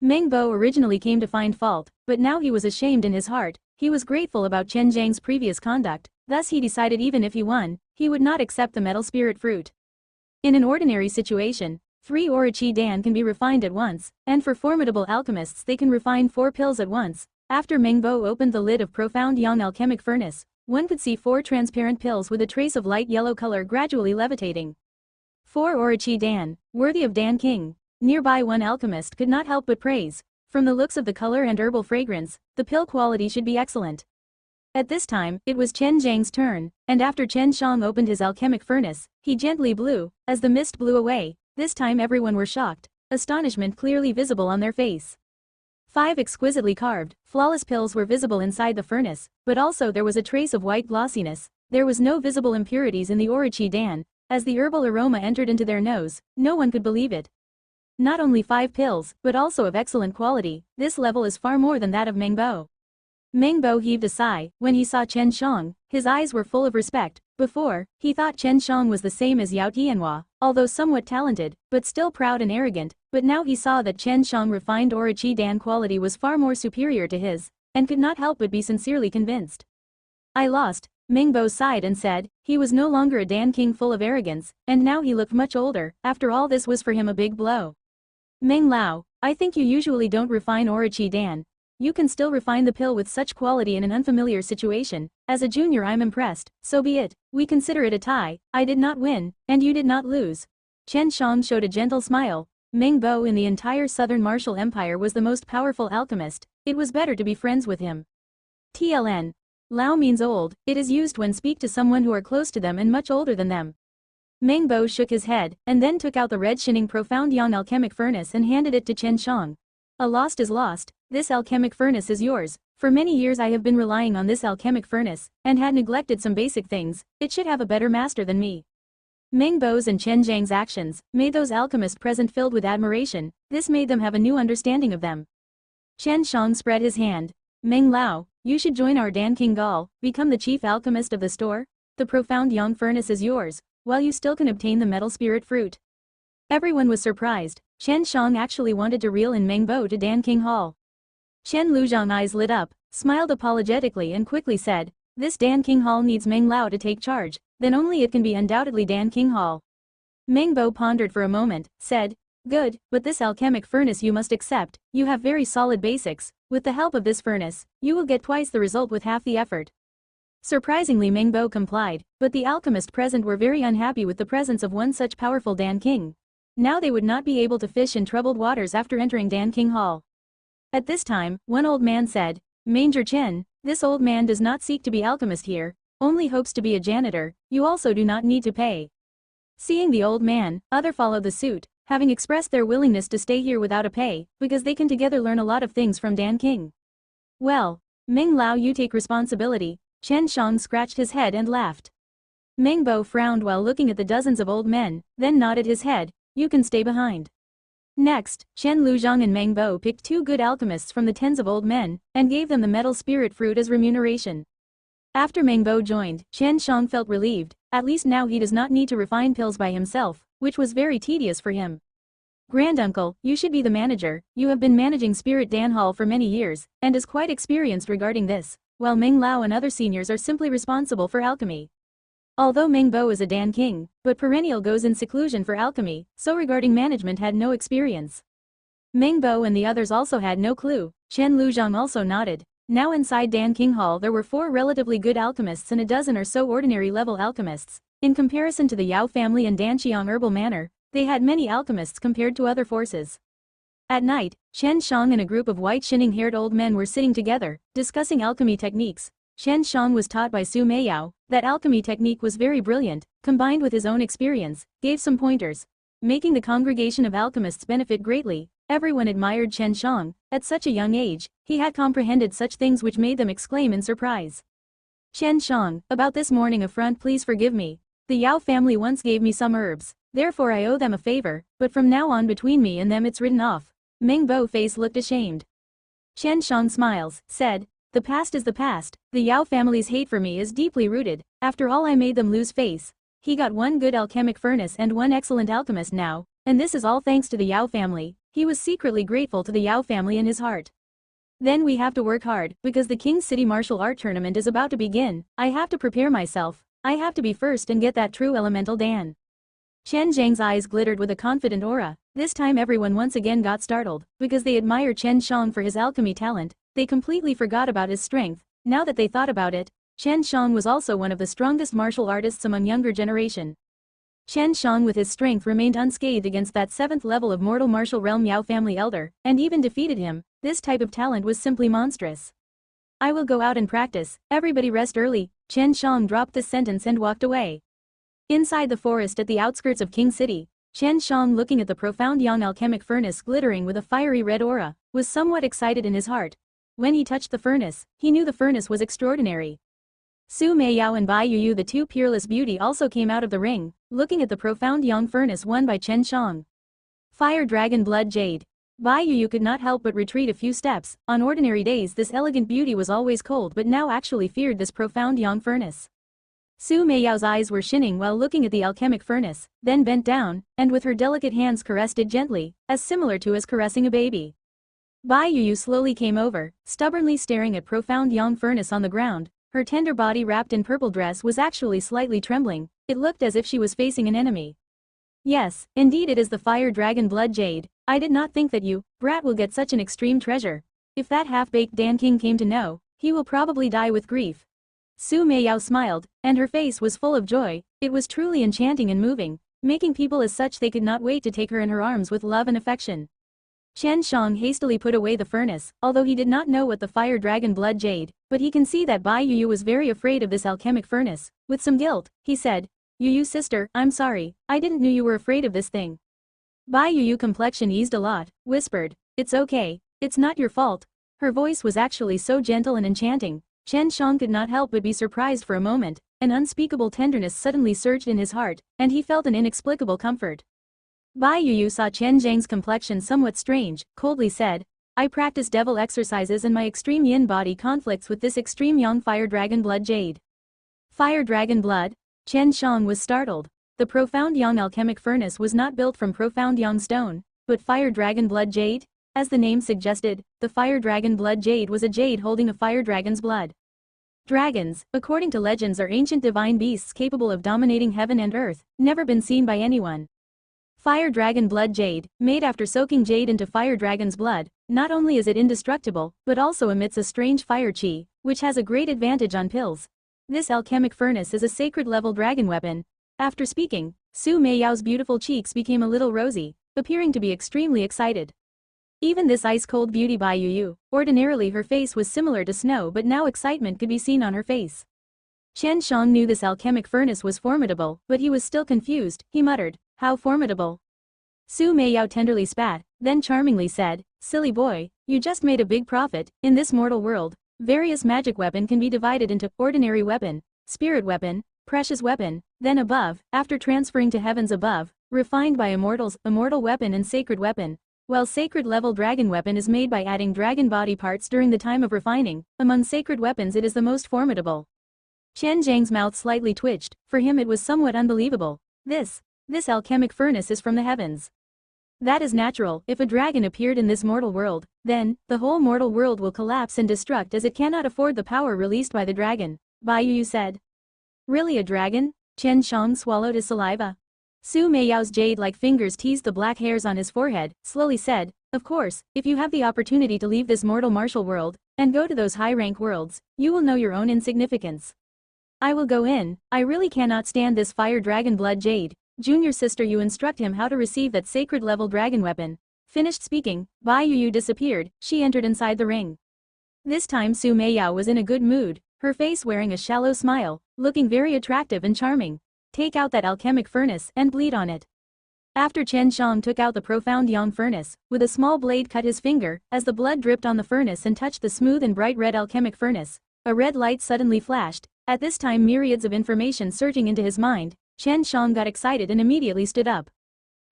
Meng Bo originally came to find fault, but now he was ashamed in his heart. He was grateful about Chen Xiang's previous conduct, thus he decided even if he won, he would not accept the metal spirit fruit. In an ordinary situation, 3 Orochi Dan can be refined at once, and for formidable alchemists they can refine 4 pills at once. After Meng Bo opened the lid of profound yang alchemic furnace, one could see 4 transparent pills with a trace of light yellow color gradually levitating. 4 Orochi Dan, worthy of Dan King. Nearby one alchemist could not help but praise. From the looks of the color and herbal fragrance, the pill quality should be excellent. At this time, it was Chen Xiang's turn, and after Chen Xiang opened his alchemic furnace, he gently blew, as the mist blew away. This time everyone were shocked, astonishment clearly visible on their face. 5 exquisitely carved, flawless pills were visible inside the furnace, but also there was a trace of white glossiness. There was no visible impurities in the Orochi Dan. As the herbal aroma entered into their nose, no one could believe it. Not only 5 pills, but also of excellent quality. This level is far more than that of Meng Bo. Meng Bo heaved a sigh when he saw Chen Xiang. His eyes were full of respect. Before, he thought Chen Xiang was the same as Yao Tianhua, although somewhat talented, but still proud and arrogant, but now he saw that Chen Xiang refined Orochi Dan quality was far more superior to his, and could not help but be sincerely convinced. I lost, Meng Bo sighed and said, he was no longer a Dan King full of arrogance, and now he looked much older. After all, this was for him a big blow. Meng Lao, I think you usually don't refine Orochi Dan. You can still refine the pill with such quality in an unfamiliar situation. As a junior I'm impressed, so be it. We consider it a tie. I did not win, and you did not lose. Chen Xiang showed a gentle smile. Meng Bo in the entire southern martial empire was the most powerful alchemist. It was better to be friends with him. TLN. Lao means old. It is used when speak to someone who are close to them and much older than them. Meng Bo shook his head, and then took out the red shining profound yang alchemic furnace and handed it to Chen Xiang. A lost is lost. This alchemic furnace is yours. For many years I have been relying on this alchemic furnace, and had neglected some basic things. It should have a better master than me. Meng Bo's and Chen Xiang's actions made those alchemists present filled with admiration. This made them have a new understanding of them. Chen Xiang spread his hand. Meng Lao, you should join our Dan King Gal, become the chief alchemist of the store. The profound yang furnace is yours, while you still can obtain the metal spirit fruit. Everyone was surprised. Chen Xiang actually wanted to reel in Meng Bo to Dan King Hall. Chen Luzhang eyes lit up, smiled apologetically and quickly said, this Dan King Hall needs Meng Lao to take charge, then only it can be undoubtedly Dan King Hall. Meng Bo pondered for a moment, said, good, but this alchemic furnace you must accept. You have very solid basics. With the help of this furnace, you will get twice the result with half the effort. Surprisingly Meng Bo complied, but the alchemists present were very unhappy with the presence of one such powerful Dan King. Now they would not be able to fish in troubled waters after entering Dan King Hall. At this time, one old man said, Manger Chen, this old man does not seek to be alchemist here, only hopes to be a janitor. You also do not need to pay. Seeing the old man, others followed the suit, having expressed their willingness to stay here without a pay, because they can together learn a lot of things from Dan King. Well, Meng Lao, you take responsibility. Chen Xiang scratched his head and laughed. Meng Bo frowned while looking at the dozens of old men, then nodded his head. You can stay behind. Next, Chen Luzhang and Meng Bo picked 2 good alchemists from the tens of old men, and gave them the metal spirit fruit as remuneration. After Meng Bo joined, Chen Xiang felt relieved. At least now he does not need to refine pills by himself, which was very tedious for him. Granduncle, you should be the manager. You have been managing Spirit Dan Hall for many years, and is quite experienced regarding this, while Meng Lao and other seniors are simply responsible for alchemy. Although Meng Bo is a Dan King, but perennial goes in seclusion for alchemy, so regarding management had no experience. Meng Bo and the others also had no clue. Chen Luzhang also nodded. Now inside Dan King Hall there were 4 relatively good alchemists and a dozen or so ordinary level alchemists. In comparison to the Yao family and Dan Xiang herbal manor, they had many alchemists compared to other forces. At night, Chen Xiang and a group of white shining-haired old men were sitting together, discussing alchemy techniques. Chen Xiang was taught by Su Meiyao. That alchemy technique was very brilliant, combined with his own experience, gave some pointers, making the congregation of alchemists benefit greatly. Everyone admired Chen Xiang. At such a young age, he had comprehended such things which made them exclaim in surprise. Chen Xiang, about this morning affront, please forgive me. The Yao family once gave me some herbs, therefore I owe them a favor, but from now on between me and them it's written off. Meng Bo's face looked ashamed. Chen Xiang smiles, said, the past is the past. The Yao family's hate for me is deeply rooted. After all I made them lose face. He got 1 good alchemic furnace and 1 excellent alchemist now, and this is all thanks to the Yao family. He was secretly grateful to the Yao family in his heart. Then we have to work hard, because the King's City Martial Art Tournament is about to begin. I have to prepare myself. I have to be first and get that true elemental Dan. Chen Xiang's eyes glittered with a confident aura. This time everyone once again got startled, because they admire Chen Xiang for his alchemy talent. They completely forgot about his strength. Now that they thought about it, Chen Xiang was also one of the strongest martial artists among younger generation. Chen Xiang with his strength remained unscathed against that 7th level of mortal martial realm Yao family elder, and even defeated him. This type of talent was simply monstrous. I will go out and practice, everybody rest early. Chen Xiang dropped this sentence and walked away. Inside the forest at the outskirts of King City, Chen Xiang, looking at the profound yang alchemic furnace glittering with a fiery red aura, was somewhat excited in his heart. When he touched the furnace, he knew the furnace was extraordinary. Su Meiyao and Bai Yuyu, the two peerless beauty, also came out of the ring, looking at the profound yang furnace won by Chen Xiang. Fire Dragon Blood Jade. Bai Yuyu could not help but retreat a few steps. On ordinary days this elegant beauty was always cold, but now actually feared this profound yang furnace. Su Meiyao's eyes were shining while looking at the alchemic furnace, then bent down, and with her delicate hands caressed it gently, as similar to as caressing a baby. Bai Yuyu slowly came over, stubbornly staring at profound yang furnace on the ground. Her tender body wrapped in purple dress was actually slightly trembling. It looked as if she was facing an enemy. Yes, indeed it is the Fire Dragon Blood Jade. I did not think that you, brat, will get such an extreme treasure. If that half-baked Dan King came to know, he will probably die with grief. Su Meiyao smiled, and her face was full of joy. It was truly enchanting and moving, making people as such they could not wait to take her in her arms with love and affection. Chen Xiang hastily put away the furnace, although he did not know what the Fire Dragon Blood Jade, but he can see that Bai Yuyu was very afraid of this alchemic furnace. With some guilt, he said, Yuyu sister, I'm sorry, I didn't know you were afraid of this thing. Bai Yuyu complexion eased a lot, whispered, it's okay, it's not your fault. Her voice was actually so gentle and enchanting. Chen Xiang could not help but be surprised for a moment. An unspeakable tenderness suddenly surged in his heart, and he felt an inexplicable comfort. Bai Yuyu saw Chen Xiang's complexion somewhat strange, coldly said, I practice devil exercises and my extreme yin body conflicts with this extreme yang Fire Dragon Blood Jade. Fire Dragon Blood? Chen Xiang was startled. The profound yang alchemic furnace was not built from profound yang stone, but Fire Dragon Blood Jade? As the name suggested, the Fire Dragon Blood Jade was a jade holding a fire dragon's blood. Dragons, according to legends, are ancient divine beasts capable of dominating heaven and earth, never been seen by anyone. Fire Dragon Blood Jade, made after soaking jade into fire dragon's blood, not only is it indestructible, but also emits a strange fire chi, which has a great advantage on pills. This alchemic furnace is a sacred level dragon weapon. After speaking, Su Meiyao's beautiful cheeks became a little rosy, appearing to be extremely excited. Even this ice-cold beauty Bai Yuyu, ordinarily her face was similar to snow, but now excitement could be seen on her face. Chen Xiang knew this alchemic furnace was formidable, but he was still confused. He muttered, how formidable? Su Meiyao tenderly spat, then charmingly said, silly boy, you just made a big profit. In this mortal world, various magic weapon can be divided into ordinary weapon, spirit weapon, precious weapon, then above, after transferring to heavens above, refined by immortals, immortal weapon and sacred weapon. While sacred level dragon weapon is made by adding dragon body parts during the time of refining, among sacred weapons it is the most formidable. Chen Xiang's mouth slightly twitched. For him it was somewhat unbelievable. This alchemic furnace is from the heavens. That is natural. If a dragon appeared in this mortal world, then, the whole mortal world will collapse and destruct as it cannot afford the power released by the dragon, Bai Yuyu said. Really a dragon? Chen Xiang swallowed his saliva. Su Meiyao's jade-like fingers teased the black hairs on his forehead, slowly said, of course, if you have the opportunity to leave this mortal martial world, and go to those high-rank worlds, you will know your own insignificance. I will go in. I really cannot stand this Fire Dragon Blood Jade. Junior sister, you instruct him how to receive that sacred level dragon weapon. Finished speaking, Bai Yuyu disappeared. She entered inside the ring. This time Su Meiyao was in a good mood, her face wearing a shallow smile, looking very attractive and charming. Take out that alchemic furnace and bleed on it. After Chen Xiang took out the profound yang furnace, with a small blade cut his finger, as the blood dripped on the furnace and touched the smooth and bright red alchemic furnace, a red light suddenly flashed. At this time myriads of information surging into his mind, Chen Xiang got excited and immediately stood up.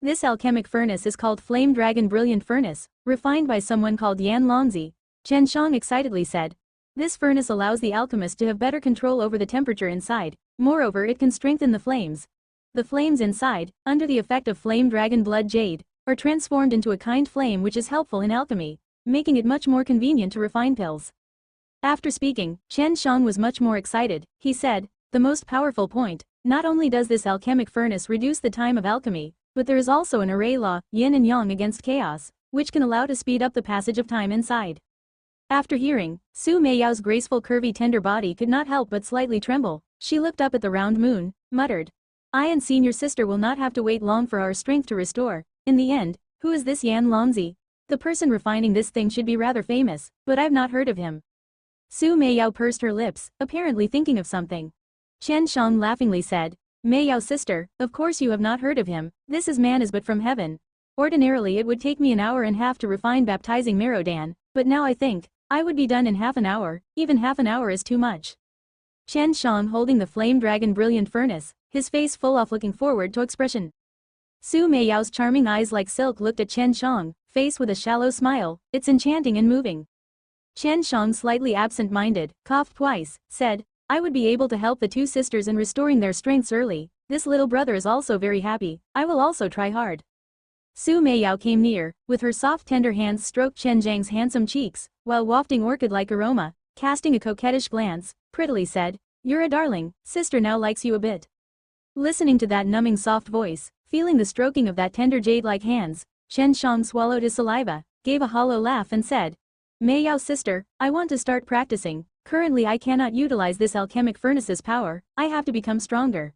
This alchemic furnace is called Flame Dragon Brilliant Furnace, refined by someone called Yan Longzi. Chen Xiang excitedly said. This furnace allows the alchemist to have better control over the temperature inside. Moreover, it can strengthen the flames. The flames inside, under the effect of Flame Dragon Blood Jade, are transformed into a kind flame which is helpful in alchemy, making it much more convenient to refine pills. After speaking, Chen Xiang was much more excited. He said, the most powerful point, not only does this alchemic furnace reduce the time of alchemy, but there is also an array law, yin and yang against chaos, which can allow to speed up the passage of time inside. After hearing, Su Meiyao's graceful curvy tender body could not help but slightly tremble. She looked up at the round moon, muttered, I and senior sister will not have to wait long for our strength to restore. In the end, who is this Yan Lanzi? The person refining this thing should be rather famous, but I've not heard of him. Su Meiyao pursed her lips, apparently thinking of something. Chen Xiang laughingly said, Meiyao sister, of course you have not heard of him, this man is but from heaven. Ordinarily it would take me an hour and a half to refine baptizing Merodan, but now I think, I would be done in half an hour, even half an hour is too much. Chen Xiang holding the flame dragon brilliant furnace, his face full of looking forward to expression. Su Meiyao's charming eyes like silk looked at Chen Xiang, face with a shallow smile, it's enchanting and moving. Chen Xiang slightly absent-minded, coughed twice, said, I would be able to help the two sisters in restoring their strengths early, this little brother is also very happy, I will also try hard. Su Meiyao came near, with her soft tender hands stroked Chen Xiang's handsome cheeks, while wafting orchid-like aroma, casting a coquettish glance, prettily said, you're a darling, sister now likes you a bit. Listening to that numbing soft voice, feeling the stroking of that tender jade-like hands, Chen Xiang swallowed his saliva, gave a hollow laugh and said, Meiyao sister, I want to start practicing, currently I cannot utilize this alchemic furnace's power, I have to become stronger.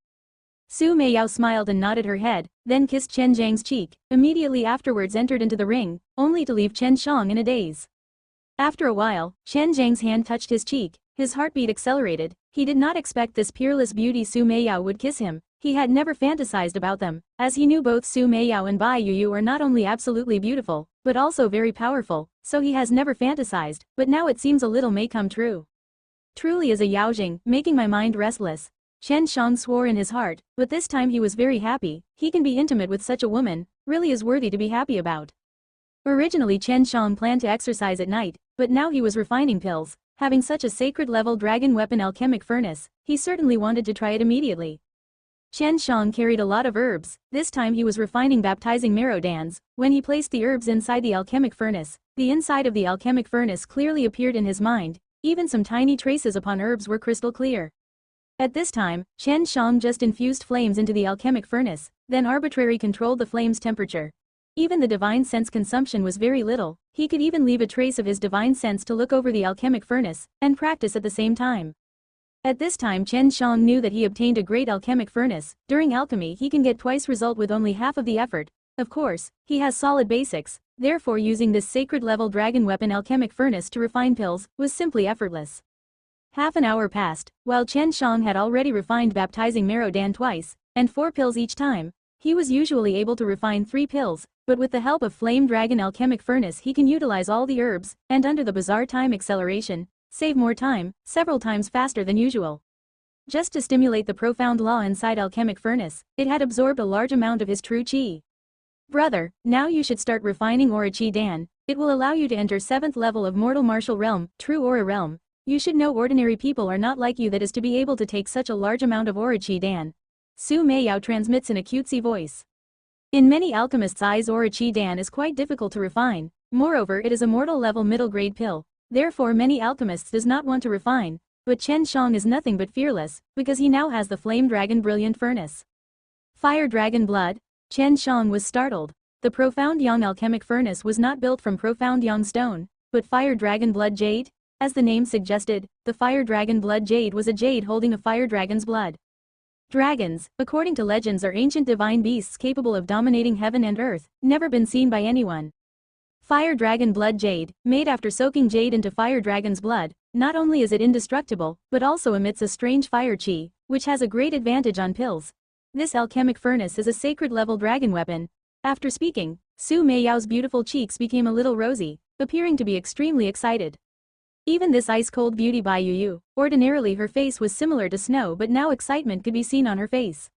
Su Meiyao smiled and nodded her head, then kissed Chen Xiang's cheek, immediately afterwards entered into the ring, only to leave Chen Xiang in a daze. After a while, Chen Xiang's hand touched his cheek, his heartbeat accelerated, he did not expect this peerless beauty Su Meiyao would kiss him, he had never fantasized about them, as he knew both Su Meiyao and Bai Yuyu are not only absolutely beautiful, but also very powerful, so he has never fantasized, but now it seems a little may come true. Truly is a Yaojing, making my mind restless. Chen Xiang swore in his heart, but this time he was very happy, he can be intimate with such a woman, really is worthy to be happy about. Originally Chen Xiang planned to exercise at night, but now he was refining pills, having such a sacred level dragon weapon alchemic furnace, he certainly wanted to try it immediately. Chen Xiang carried a lot of herbs, this time he was refining baptizing Merodans, when he placed the herbs inside the alchemic furnace, the inside of the alchemic furnace clearly appeared in his mind, even some tiny traces upon herbs were crystal clear. At this time, Chen Xiang just infused flames into the alchemic furnace, then arbitrarily controlled the flame's temperature. Even the divine sense consumption was very little, he could even leave a trace of his divine sense to look over the alchemic furnace, and practice at the same time. At this time Chen Xiang knew that he obtained a great alchemic furnace, during alchemy he can get twice result with only half of the effort, of course, he has solid basics, therefore using this sacred level dragon weapon alchemic furnace to refine pills, was simply effortless. Half an hour passed, while Chen Xiang had already refined baptizing Merodan twice, and 4 pills each time. He was usually able to refine 3 pills, but with the help of Flame Dragon alchemic furnace he can utilize all the herbs, and under the bizarre time acceleration, save more time, several times faster than usual. Just to stimulate the profound law inside alchemic furnace, it had absorbed a large amount of his true qi. Brother, now you should start refining Aura Qi Dan, it will allow you to enter 7th level of mortal martial realm, true aura realm. You should know ordinary people are not like you that is to be able to take such a large amount of Aura Qi Dan. Su Meiyao transmits in a cutesy voice. In many alchemists' eyes Aura Qi Dan is quite difficult to refine, moreover it is a mortal level middle grade pill, therefore many alchemists does not want to refine, but Chen Xiang is nothing but fearless, because he now has the Flame Dragon brilliant furnace. Fire Dragon blood? Chen Xiang was startled. The profound Yang alchemic furnace was not built from profound Yang stone, but Fire Dragon blood jade? As the name suggested, the Fire Dragon blood jade was a jade holding a fire dragon's blood. Dragons, according to legends, are ancient divine beasts capable of dominating heaven and earth, never been seen by anyone. Fire Dragon blood jade, made after soaking jade into fire dragon's blood, not only is it indestructible, but also emits a strange fire qi, which has a great advantage on pills. This alchemic furnace is a sacred level dragon weapon. After speaking, Su Meiyao's beautiful cheeks became a little rosy, appearing to be extremely excited. Even this ice-cold beauty Bai Yuyu, ordinarily her face was similar to snow but now excitement could be seen on her face.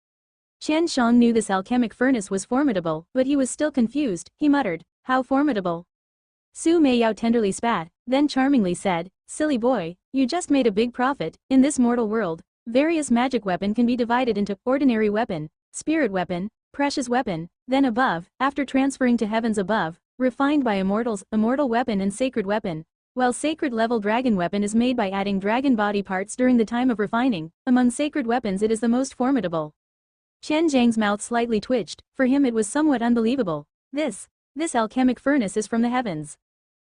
Chen Xiang knew this alchemic furnace was formidable, but he was still confused, he muttered, how formidable? Su Meiyao tenderly spat, then charmingly said, silly boy, you just made a big profit, in this mortal world, various magic weapon can be divided into ordinary weapon, spirit weapon, precious weapon, Then above, after transferring to heavens above, refined by immortals, immortal weapon and sacred weapon. While sacred level dragon weapon is made by adding dragon body parts during the time of refining, among sacred weapons it is the most formidable. Chen Xiang's mouth slightly twitched, for him it was somewhat unbelievable. This alchemic furnace is from the heavens.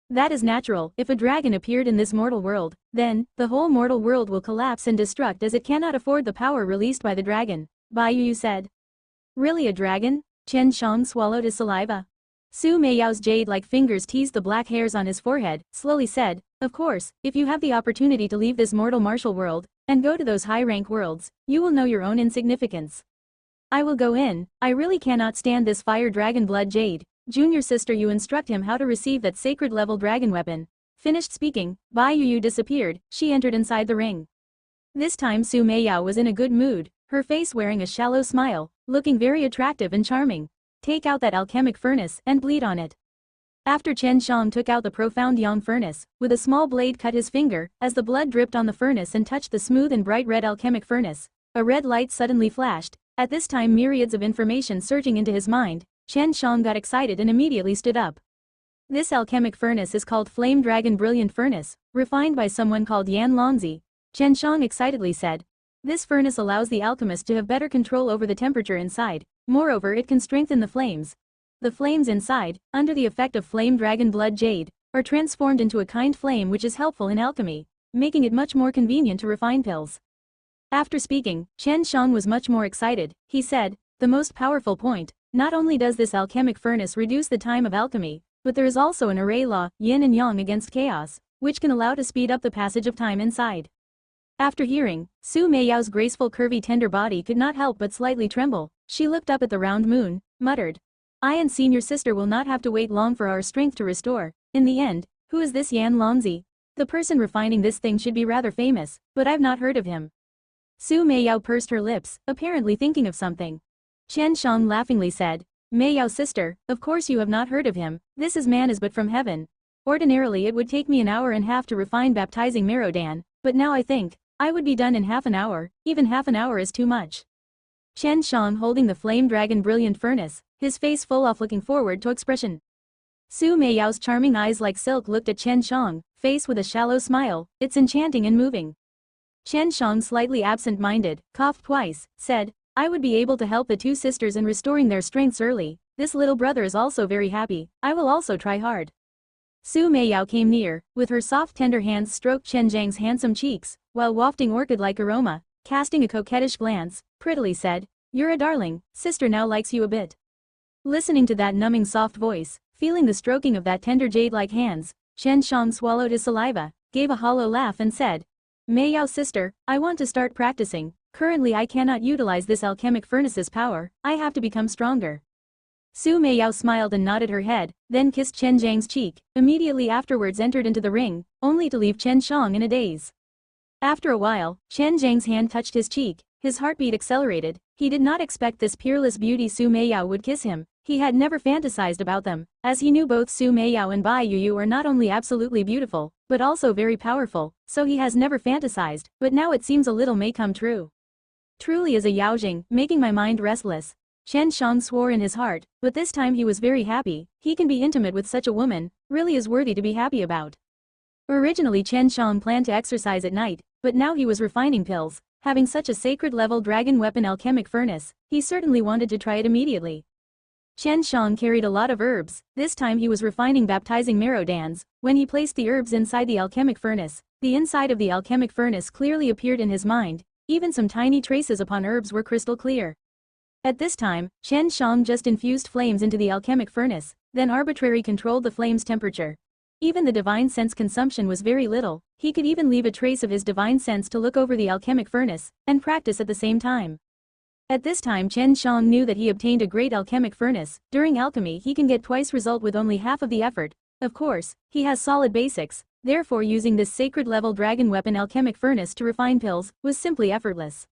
That is natural. If a dragon appeared in this mortal world, then, the whole mortal world will collapse and destruct as it cannot afford the power released by the dragon, Bai Yu said. Really a dragon? Chen Xiang swallowed his saliva. Su Meiyao's jade-like fingers teased the black hairs on his forehead, slowly said, of course, if you have the opportunity to leave this mortal martial world, and go to those high-rank worlds, you will know your own insignificance. I will go in. I really cannot stand this fire dragon blood jade. Junior sister, you instruct him how to receive that sacred level dragon weapon. Finished speaking, Bai Yu disappeared, she entered inside the ring. This time Su Meiyao was in a good mood, her face wearing a shallow smile, looking very attractive and charming. Take out that alchemic furnace and bleed on it. After Chen Xiang took out the profound yang furnace, with a small blade cut his finger, as the blood dripped on the furnace and touched the smooth and bright red alchemic furnace, a red light suddenly flashed. At this time myriads of information surging into his mind, Chen Xiang got excited and immediately stood up. This alchemic furnace is called Flame Dragon Brilliant Furnace, refined by someone called Yan Longzi. Chen Xiang excitedly said. This furnace allows the alchemist to have better control over the temperature inside, moreover it can strengthen the flames. The flames inside, under the effect of Flame Dragon Blood Jade, are transformed into a kind flame which is helpful in alchemy, making it much more convenient to refine pills. After speaking, Chen Xiang was much more excited. He said, the most powerful point, not only does this alchemic furnace reduce the time of alchemy, but there is also an array law, yin and yang against chaos, which can allow to speed up the passage of time inside. After hearing, Su Meiyao's graceful curvy tender body could not help but slightly tremble. She looked up at the round moon, muttered. I and senior sister will not have to wait long for our strength to restore. In the end, who is this Yan Longzi? The person refining this thing should be rather famous, but I've not heard of him. Su Meiyao pursed her lips, apparently thinking of something. Chen Xiang laughingly said, Meiyao sister, of course you have not heard of him, this man is but from heaven. Ordinarily it would take me an hour and a half to refine baptizing Merodan, but now I think, I would be done in half an hour, even half an hour is too much. Chen Xiang holding the Flame Dragon Brilliant Furnace, his face full of looking forward to expression. Su Meiyao's charming eyes like silk looked at Chen Xiang, face with a shallow smile, it's enchanting and moving. Chen Xiang, slightly absent-minded, coughed twice, said, I would be able to help the two sisters in restoring their strengths early. This little brother is also very happy, I will also try hard. Su Meiyao came near, with her soft tender hands stroked Chen Xiang's handsome cheeks, while wafting orchid-like aroma, casting a coquettish glance, prettily said, you're a darling, sister now likes you a bit. Listening to that numbing soft voice, feeling the stroking of that tender jade-like hands, Chen Xiang swallowed his saliva, gave a hollow laugh and said, Meiyao sister, I want to start practicing, currently I cannot utilize this alchemic furnace's power, I have to become stronger. Su Meiyao smiled and nodded her head, then kissed Chen Xiang's cheek, immediately afterwards entered into the ring, only to leave Chen Xiang in a daze. After a while, Chen Xiang's hand touched his cheek, his heartbeat accelerated, he did not expect this peerless beauty Su Meiyao would kiss him, he had never fantasized about them, as he knew both Su Meiyao and Bai Yu are not only absolutely beautiful, but also very powerful, so he has never fantasized, but now it seems a little may come true. Truly is a Yaojing, making my mind restless. Chen Xiang swore in his heart, but this time he was very happy, he can be intimate with such a woman, really is worthy to be happy about. Originally Chen Xiang planned to exercise at night, but now he was refining pills, having such a sacred level dragon weapon alchemic furnace, he certainly wanted to try it immediately. Chen Xiang carried a lot of herbs, this time he was refining baptizing Merodans. When he placed the herbs inside the alchemic furnace, the inside of the alchemic furnace clearly appeared in his mind, even some tiny traces upon herbs were crystal clear. At this time, Chen Xiang just infused flames into the alchemic furnace, then arbitrarily controlled the flame's temperature. Even the divine sense consumption was very little, he could even leave a trace of his divine sense to look over the alchemic furnace, and practice at the same time. At this time Chen Xiang knew that he obtained a great alchemic furnace, during alchemy he can get twice result with only half of the effort, of course, he has solid basics, therefore using this sacred level dragon weapon alchemic furnace to refine pills, was simply effortless.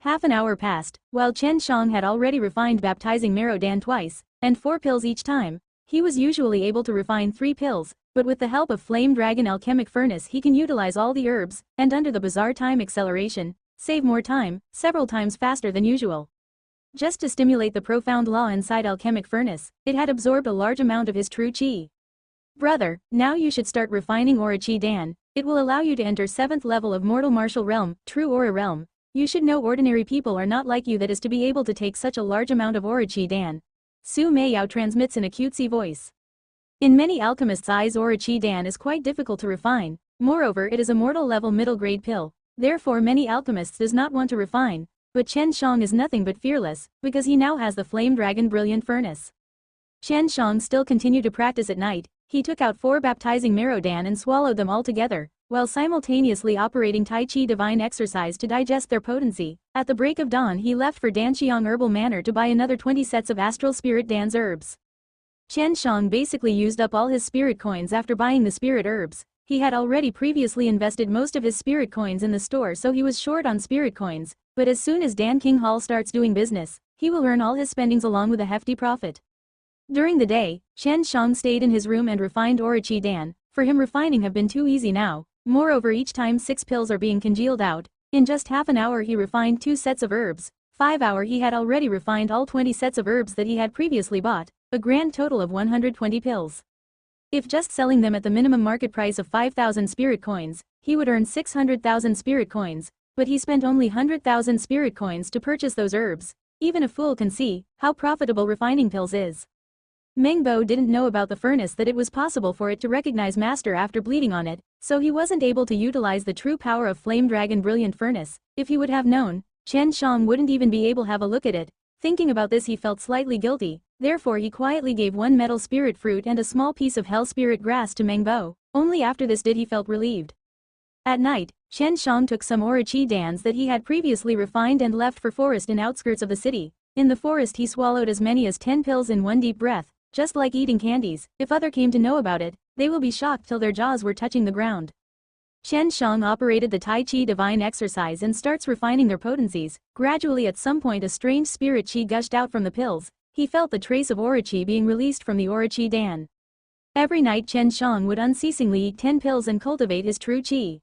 Half an hour passed, while Chen Xiang had already refined baptizing Merodan twice, and 4 pills each time. He was usually able to refine 3 pills, but with the help of Flame Dragon alchemic furnace he can utilize all the herbs, and under the bizarre time acceleration, save more time, several times faster than usual. Just to stimulate the profound law inside alchemic furnace, it had absorbed a large amount of his true qi. Brother, now you should start refining aura qi dan. It will allow you to enter 7th level of mortal martial realm, true aura realm. You should know ordinary people are not like you, that is to be able to take such a large amount of aura qi dan. Su Meiyao transmits in a cutesy voice. In many alchemists' eyes, aura qi dan is quite difficult to refine. Moreover, it is a mortal level middle grade pill. Therefore many alchemists does not want to refine. But Chen Xiang is nothing but fearless, because he now has the flame dragon brilliant furnace. Chen Xiang still continued to practice at night. He took out 4 baptizing marrow dan and swallowed them all together, while simultaneously operating Tai Chi divine exercise to digest their potency. At the break of dawn he left for Danxiang Herbal Manor to buy another 20 sets of astral spirit dan's herbs. Chen Xiang basically used up all his spirit coins after buying the spirit herbs. He had already previously invested most of his spirit coins in the store, so he was short on spirit coins, but as soon as Dan King Hall starts doing business, he will earn all his spendings along with a hefty profit. During the day, Chen Xiang stayed in his room and refined aura qi dan. For him refining have been too easy now. Moreover, each time 6 pills are being congealed out. In just half an hour he refined 2 sets of herbs. 5 hours he had already refined all 20 sets of herbs that he had previously bought, a grand total of 120 pills. If just selling them at the minimum market price of 5,000 spirit coins, he would earn 600,000 spirit coins, but he spent only 100,000 spirit coins to purchase those herbs. Even a fool can see how profitable refining pills is. Meng Bo didn't know about the furnace, that it was possible for it to recognize master after bleeding on it, so he wasn't able to utilize the true power of Flame Dragon Brilliant Furnace. If he would have known, Chen Xiang wouldn't even be able to have a look at it. Thinking about this he felt slightly guilty, therefore he quietly gave 1 metal spirit fruit and a small piece of hell spirit grass to Meng Bo. Only after this did he felt relieved. At night, Chen Xiang took some aura qi dans that he had previously refined and left for forest in outskirts of the city. In the forest he swallowed as many as 10 pills in one deep breath, just like eating candies. If other came to know about it, they will be shocked till their jaws were touching the ground. Chen Xiang operated the Tai Chi divine exercise and starts refining their potencies. Gradually at some point a strange spirit chi gushed out from the pills. He felt the trace of aura qi being released from the aura qi dan. Every night Chen Xiang would unceasingly eat 10 pills and cultivate his true qi,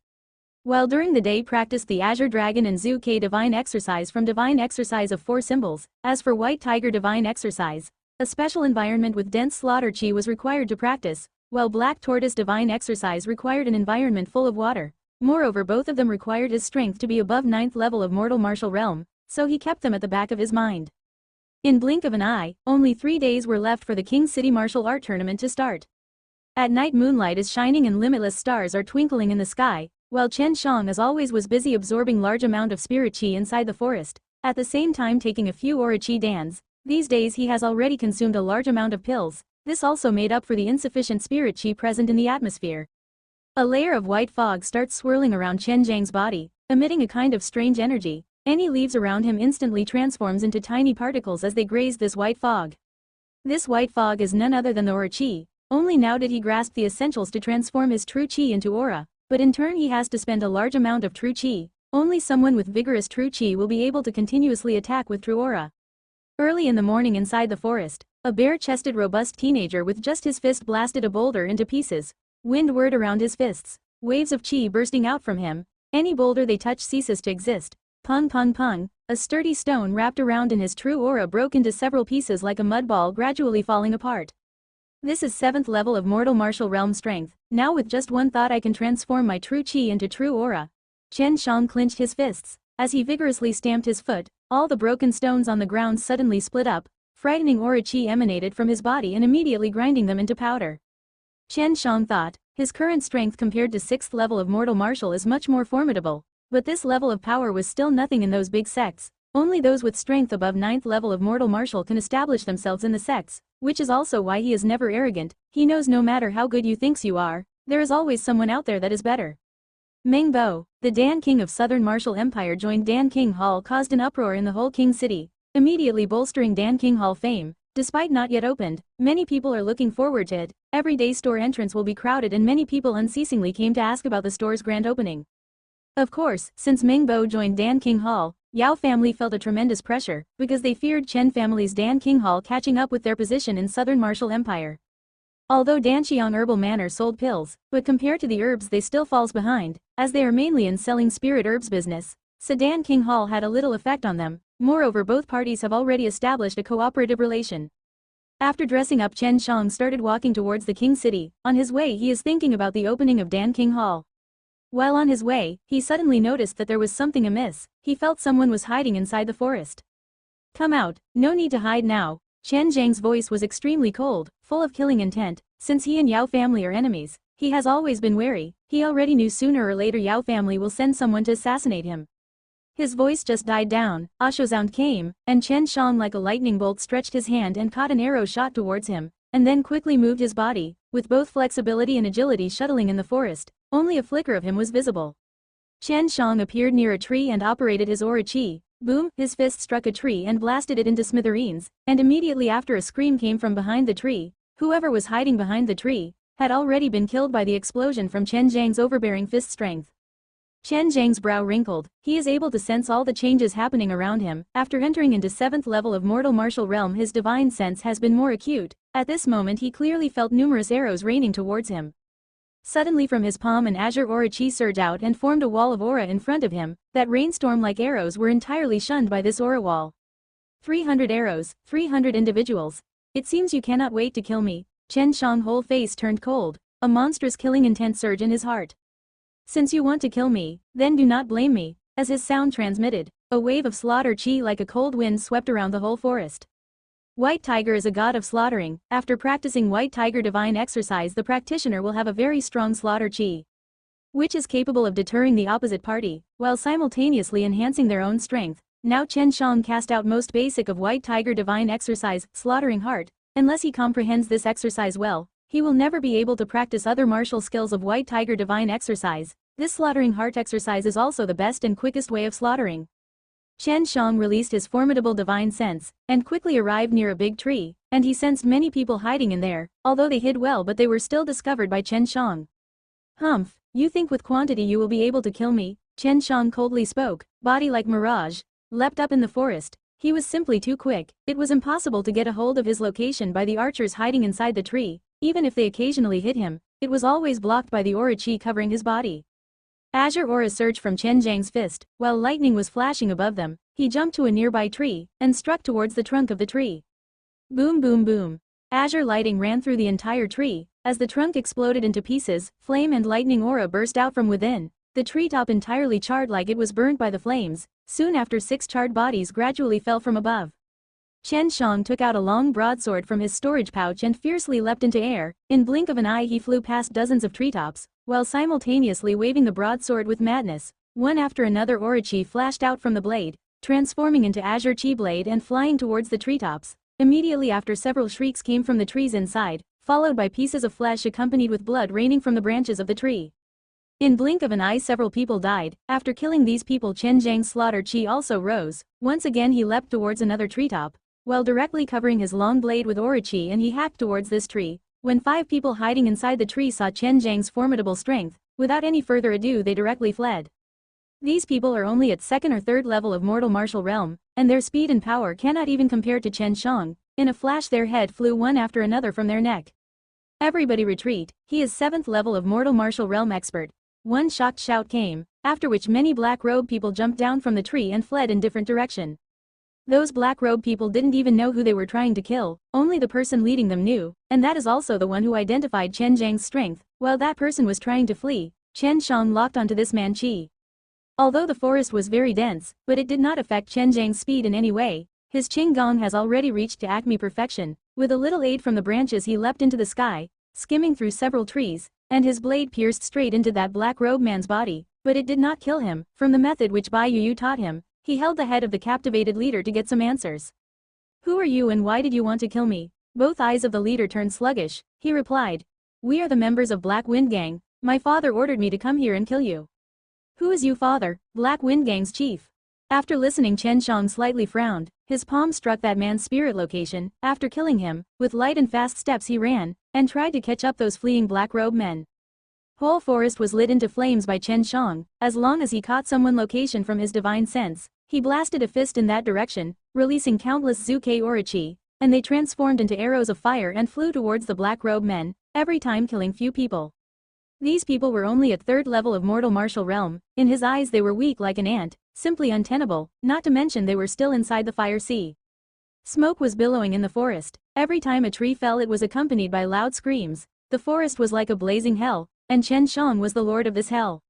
while during the day practiced the Azure Dragon and Zhu Ke divine exercise from divine exercise of 4 symbols. As for White Tiger divine exercise, a special environment with dense slaughter chi was required to practice, while Black Tortoise divine exercise required an environment full of water. Moreover, both of them required his strength to be above 9th level of mortal martial realm, so he kept them at the back of his mind. In blink of an eye, only 3 days were left for the King City Martial Art Tournament to start. At night moonlight is shining and limitless stars are twinkling in the sky, while Chen Xiang as always was busy absorbing large amount of spirit chi inside the forest, at the same time taking a few aura chi dans. These days he has already consumed a large amount of pills. This also made up for the insufficient spirit chi present in the atmosphere. A layer of white fog starts swirling around Chen Xiang's body, emitting a kind of strange energy. Any leaves around him instantly transforms into tiny particles as they graze this white fog. This white fog is none other than the aura chi. Only now did he grasp the essentials to transform his true chi into aura, but in turn he has to spend a large amount of true chi. Only someone with vigorous true chi will be able to continuously attack with true aura. Early in the morning inside the forest, a bare-chested robust teenager with just his fist blasted a boulder into pieces. Wind whirred around his fists, waves of chi bursting out from him. Any boulder they touch ceases to exist. Pung pung pung, a sturdy stone wrapped around in his true aura broke into several pieces like a mud ball, gradually falling apart. This is 7th level of mortal martial realm strength. Now with just one thought I can transform my true chi into true aura. Chen Xiang clenched his fists. As he vigorously stamped his foot, all the broken stones on the ground suddenly split up. Frightening aura chi emanated from his body and immediately grinding them into powder. Chen Xiang thought, his current strength compared to 6th level of mortal martial is much more formidable, but this level of power was still nothing in those big sects. Only those with strength above 9th level of mortal martial can establish themselves in the sects, which is also why he is never arrogant. He knows no matter how good you think you are, there is always someone out there that is better. Meng Bo, the Dan King of Southern Martial Empire, joined Dan King Hall, caused an uproar in the whole King City, immediately bolstering Dan King Hall fame. Despite not yet opened, many people are looking forward to it. Every day store entrance will be crowded and many people unceasingly came to ask about the store's grand opening. Of course, since Meng Bo joined Dan King Hall, Yao family felt a tremendous pressure, because they feared Chen family's Dan King Hall catching up with their position in Southern Martial Empire. Although Danxiang Herbal Manor sold pills, but compared to the herbs they still falls behind, as they are mainly in selling spirit herbs business, so Dan King Hall had a little effect on them. Moreover, both parties have already established a cooperative relation. After dressing up, Chen Xiang started walking towards the King City. On his way, he is thinking about the opening of Dan King Hall. While on his way, he suddenly noticed that there was something amiss. He felt someone was hiding inside the forest. Come out, no need to hide now. Chen Xiang's voice was extremely cold, full of killing intent. Since he and Yao family are enemies, he has always been wary. He already knew sooner or later Yao family will send someone to assassinate him. His voice just died down, a sound came, and Chen Xiang like a lightning bolt stretched his hand and caught an arrow shot towards him, and then quickly moved his body, with both flexibility and agility shuttling in the forest. Only a flicker of him was visible. Chen Xiang appeared near a tree and operated his aura chi. Boom, his fist struck a tree and blasted it into smithereens, and immediately after a scream came from behind the tree. Whoever was hiding behind the tree had already been killed by the explosion from Chen Xiang's overbearing fist strength. Chen Xiang's brow wrinkled. He is able to sense all the changes happening around him. After entering into 7th level of mortal martial realm, his divine sense has been more acute. At this moment he clearly felt numerous arrows raining towards him. Suddenly from his palm an azure aura chi surged out and formed a wall of aura in front of him. That rainstorm like arrows were entirely shunned by this aura wall. 300 arrows, 300 individuals. It seems you cannot wait to kill me. Chen Xiang's whole face turned cold. A monstrous killing intent surged in his heart. Since you want to kill me, then do not blame me. As his sound transmitted, a wave of slaughter chi like a cold wind swept around the whole forest. White Tiger is a god of slaughtering. After practicing White Tiger divine exercise, the practitioner will have a very strong slaughter chi, which is capable of deterring the opposite party, while simultaneously enhancing their own strength. Now Chen Xiang cast out most basic of White Tiger divine exercise, slaughtering heart. Unless he comprehends this exercise well, he will never be able to practice other martial skills of White Tiger divine exercise. This slaughtering heart exercise is also the best and quickest way of slaughtering. Chen Xiang released his formidable divine sense, and quickly arrived near a big tree, and he sensed many people hiding in there, although they hid well but they were still discovered by Chen Xiang. Humph, you think with quantity you will be able to kill me? Chen Xiang coldly spoke, body like mirage, leapt up in the forest. He was simply too quick. It was impossible to get a hold of his location by the archers hiding inside the tree. Even if they occasionally hit him, it was always blocked by the aura chi covering his body. Azure aura surged from Chen Xiang's fist, while lightning was flashing above them. He jumped to a nearby tree, and struck towards the trunk of the tree. Boom boom boom. Azure lighting ran through the entire tree. As the trunk exploded into pieces, flame and lightning aura burst out from within. The treetop entirely charred like it was burnt by the flames. Soon after 6 charred bodies gradually fell from above. Chen Xiang took out a long broadsword from his storage pouch and fiercely leapt into air. In blink of an eye he flew past dozens of treetops, while simultaneously waving the broadsword with madness. One after another aura chi flashed out from the blade, transforming into azure chi blade and flying towards the treetops. Immediately after, several shrieks came from the trees inside, followed by pieces of flesh accompanied with blood raining from the branches of the tree. In blink of an eye several people died. After killing these people, Chen Xiang's slaughter chi also rose. Once again he leapt towards another treetop, while directly covering his long blade with aura chi, and he hacked towards this tree. When 5 people hiding inside the tree saw Chen Xiang's formidable strength, without any further ado they directly fled. These people are only at 2nd or 3rd level of mortal martial realm, and their speed and power cannot even compare to Chen Xiang. In a flash their head flew one after another from their neck. Everybody retreat, he is 7th level of mortal martial realm expert. One shocked shout came, after which many black-robed people jumped down from the tree and fled in different direction. Those black-robed people didn't even know who they were trying to kill, only the person leading them knew, and that is also the one who identified Chen Xiang's strength. While that person was trying to flee, Chen Xiang locked onto this man chi. Although the forest was very dense, but it did not affect Chen Xiang's speed in any way. His Qing Gong has already reached to acme perfection. With a little aid from the branches he leapt into the sky, skimming through several trees, and his blade pierced straight into that black-robed man's body, but it did not kill him. From the method which Bai Yu taught him, he held the head of the captivated leader to get some answers. Who are you and why did you want to kill me? Both eyes of the leader turned sluggish. He replied, we are the members of Black Wind Gang. My father ordered me to come here and kill you. Who is you, father? Black Wind Gang's chief. After listening, Chen Xiang slightly frowned. His palm struck that man's spirit location. After killing him, with light and fast steps he ran, and tried to catch up those fleeing black-robed men. Whole forest was lit into flames by Chen Xiang. As long as he caught someone location from his divine sense, he blasted a fist in that direction, releasing countless Zuke aura chi, and they transformed into arrows of fire and flew towards the black-robed men, every time killing few people. These people were only at 3rd level of mortal martial realm. In his eyes they were weak like an ant. simply untenable, not to mention they were still inside the fire sea. Smoke was billowing in the forest. Every time a tree fell it was accompanied by loud screams. The forest was like a blazing hell, and Chen Xiang was the lord of this hell.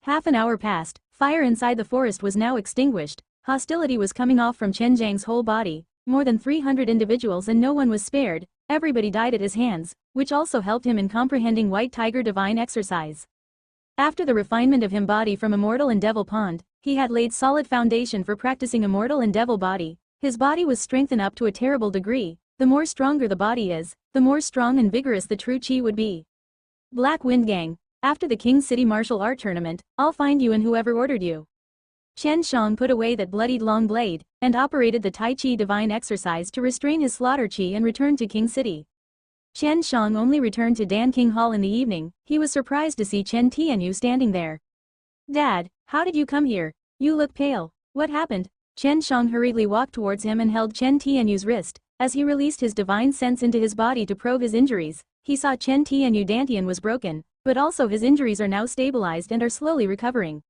Half an hour passed, fire inside the forest was now extinguished, hostility was coming off from Chen Xiang's whole body, more than 300 individuals and no one was spared, everybody died at his hands, which also helped him in comprehending White Tiger divine exercise. After the refinement of him body from immortal and devil pond, he had laid solid foundation for practicing immortal and devil body. His body was strengthened up to a terrible degree. The more stronger the body is, the more strong and vigorous the true chi would be. Black Wind Gang, after the King City martial art tournament, I'll find you and whoever ordered you. Chen Xiang put away that bloodied long blade, and operated the Tai Chi divine exercise to restrain his slaughter chi and returned to King City. Chen Xiang only returned to Dan King Hall in the evening. He was surprised to see Chen Tianyu standing there. Dad, how did you come here? You look pale. What happened? Chen Xiang hurriedly walked towards him and held Chen Tianyu's wrist. As he released his divine sense into his body to probe his injuries, he saw Chen Tianyu dantian was broken, but also his injuries are now stabilized and are slowly recovering.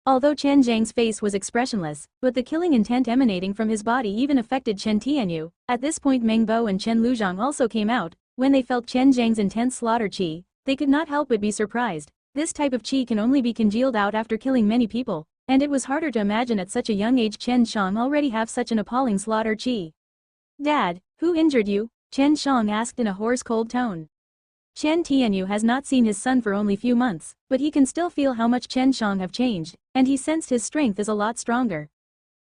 Although Chen Xiang's face was expressionless, but the killing intent emanating from his body even affected Chen Tianyu. At this point Meng Bo and Chen Luzhang also came out. When they felt Chen Xiang's intense slaughter chi, they could not help but be surprised. This type of chi can only be congealed out after killing many people, and it was harder to imagine at such a young age Chen Xiang already have such an appalling slaughter chi. Dad, who injured you? Chen Xiang asked in a hoarse cold tone. Chen Tianyu has not seen his son for only few months, but he can still feel how much Chen Xiang have changed, and he sensed his strength is a lot stronger.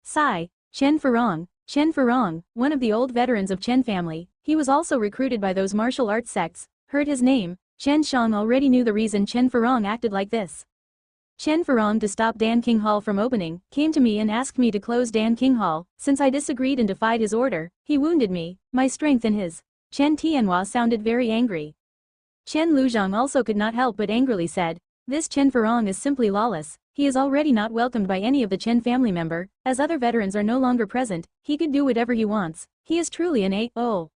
Sigh, Chen Furong, one of the old veterans of Chen family, he was also recruited by those martial arts sects, heard his name. Chen Xiang already knew the reason Chen Furong acted like this. Chen Furong, to stop Dan King Hall from opening, came to me and asked me to close Dan King Hall. Since I disagreed and defied his order, he wounded me, my strength and his. Chen Tianhua sounded very angry. Chen Luzhang also could not help but angrily said, this Chen Furong is simply lawless, he is already not welcomed by any of the Chen family member, as other veterans are no longer present, he could do whatever he wants, he is truly an A.O.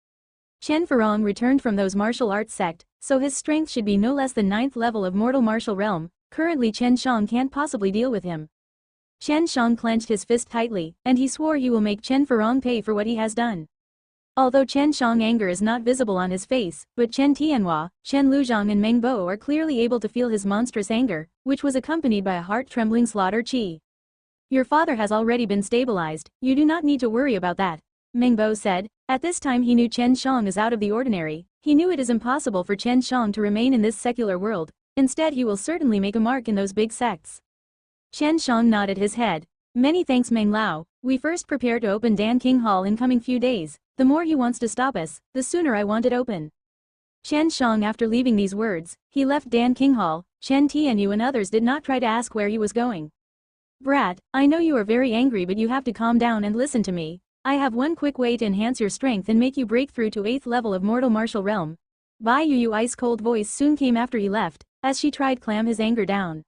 Chen Furong returned from those martial arts sect, so his strength should be no less than 9th level of mortal martial realm. Currently Chen Xiang can't possibly deal with him. Chen Xiang clenched his fist tightly, and he swore he will make Chen Furong pay for what he has done. Although Chen Xiang anger is not visible on his face, but Chen Tianhua, Chen Luzhang and Meng Bo are clearly able to feel his monstrous anger, which was accompanied by a heart-trembling slaughter chi. Your father has already been stabilized, you do not need to worry about that, Meng Bo said. At this time he knew Chen Xiang is out of the ordinary, he knew it is impossible for Chen Xiang to remain in this secular world. Instead he will certainly make a mark in those big sects. Chen Xiang nodded his head. Many thanks Meng Lao, we first prepare to open Dan King Hall in coming few days, the more he wants to stop us, the sooner I want it open. Chen Xiang after leaving these words, he left Dan King Hall. Chen Tianyu and others did not try to ask where he was going. Brat, I know you are very angry but you have to calm down and listen to me. I have one quick way to enhance your strength and make you break through to 8th level of mortal martial realm. Bai Yuyu ice-cold voice soon came after he left, as she tried clam his anger down.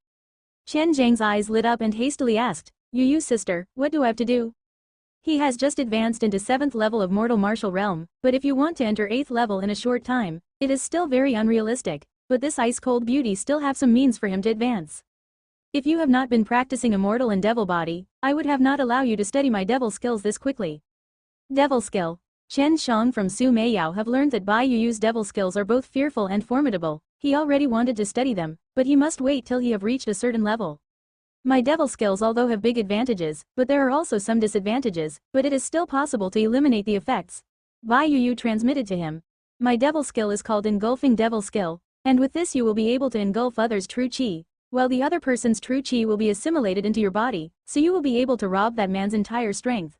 Chen Zhang's eyes lit up and hastily asked, Yuyu sister, what do I have to do? He has just advanced into 7th level of mortal martial realm, but if you want to enter 8th level in a short time, it is still very unrealistic, but this ice-cold beauty still have some means for him to advance. If you have not been practicing immortal and devil body, I would have not allow you to study my devil skills this quickly. Devil skill. Chen Xiang from Su Meiyao have learned that Bai Yuyu's devil skills are both fearful and formidable. He already wanted to study them, but he must wait till he have reached a certain level. My devil skills although have big advantages, but there are also some disadvantages, but it is still possible to eliminate the effects. Bai Yuyu transmitted to him. My devil skill is called engulfing devil skill, and with this you will be able to engulf others' true chi, while the other person's true chi will be assimilated into your body, so you will be able to rob that man's entire strength.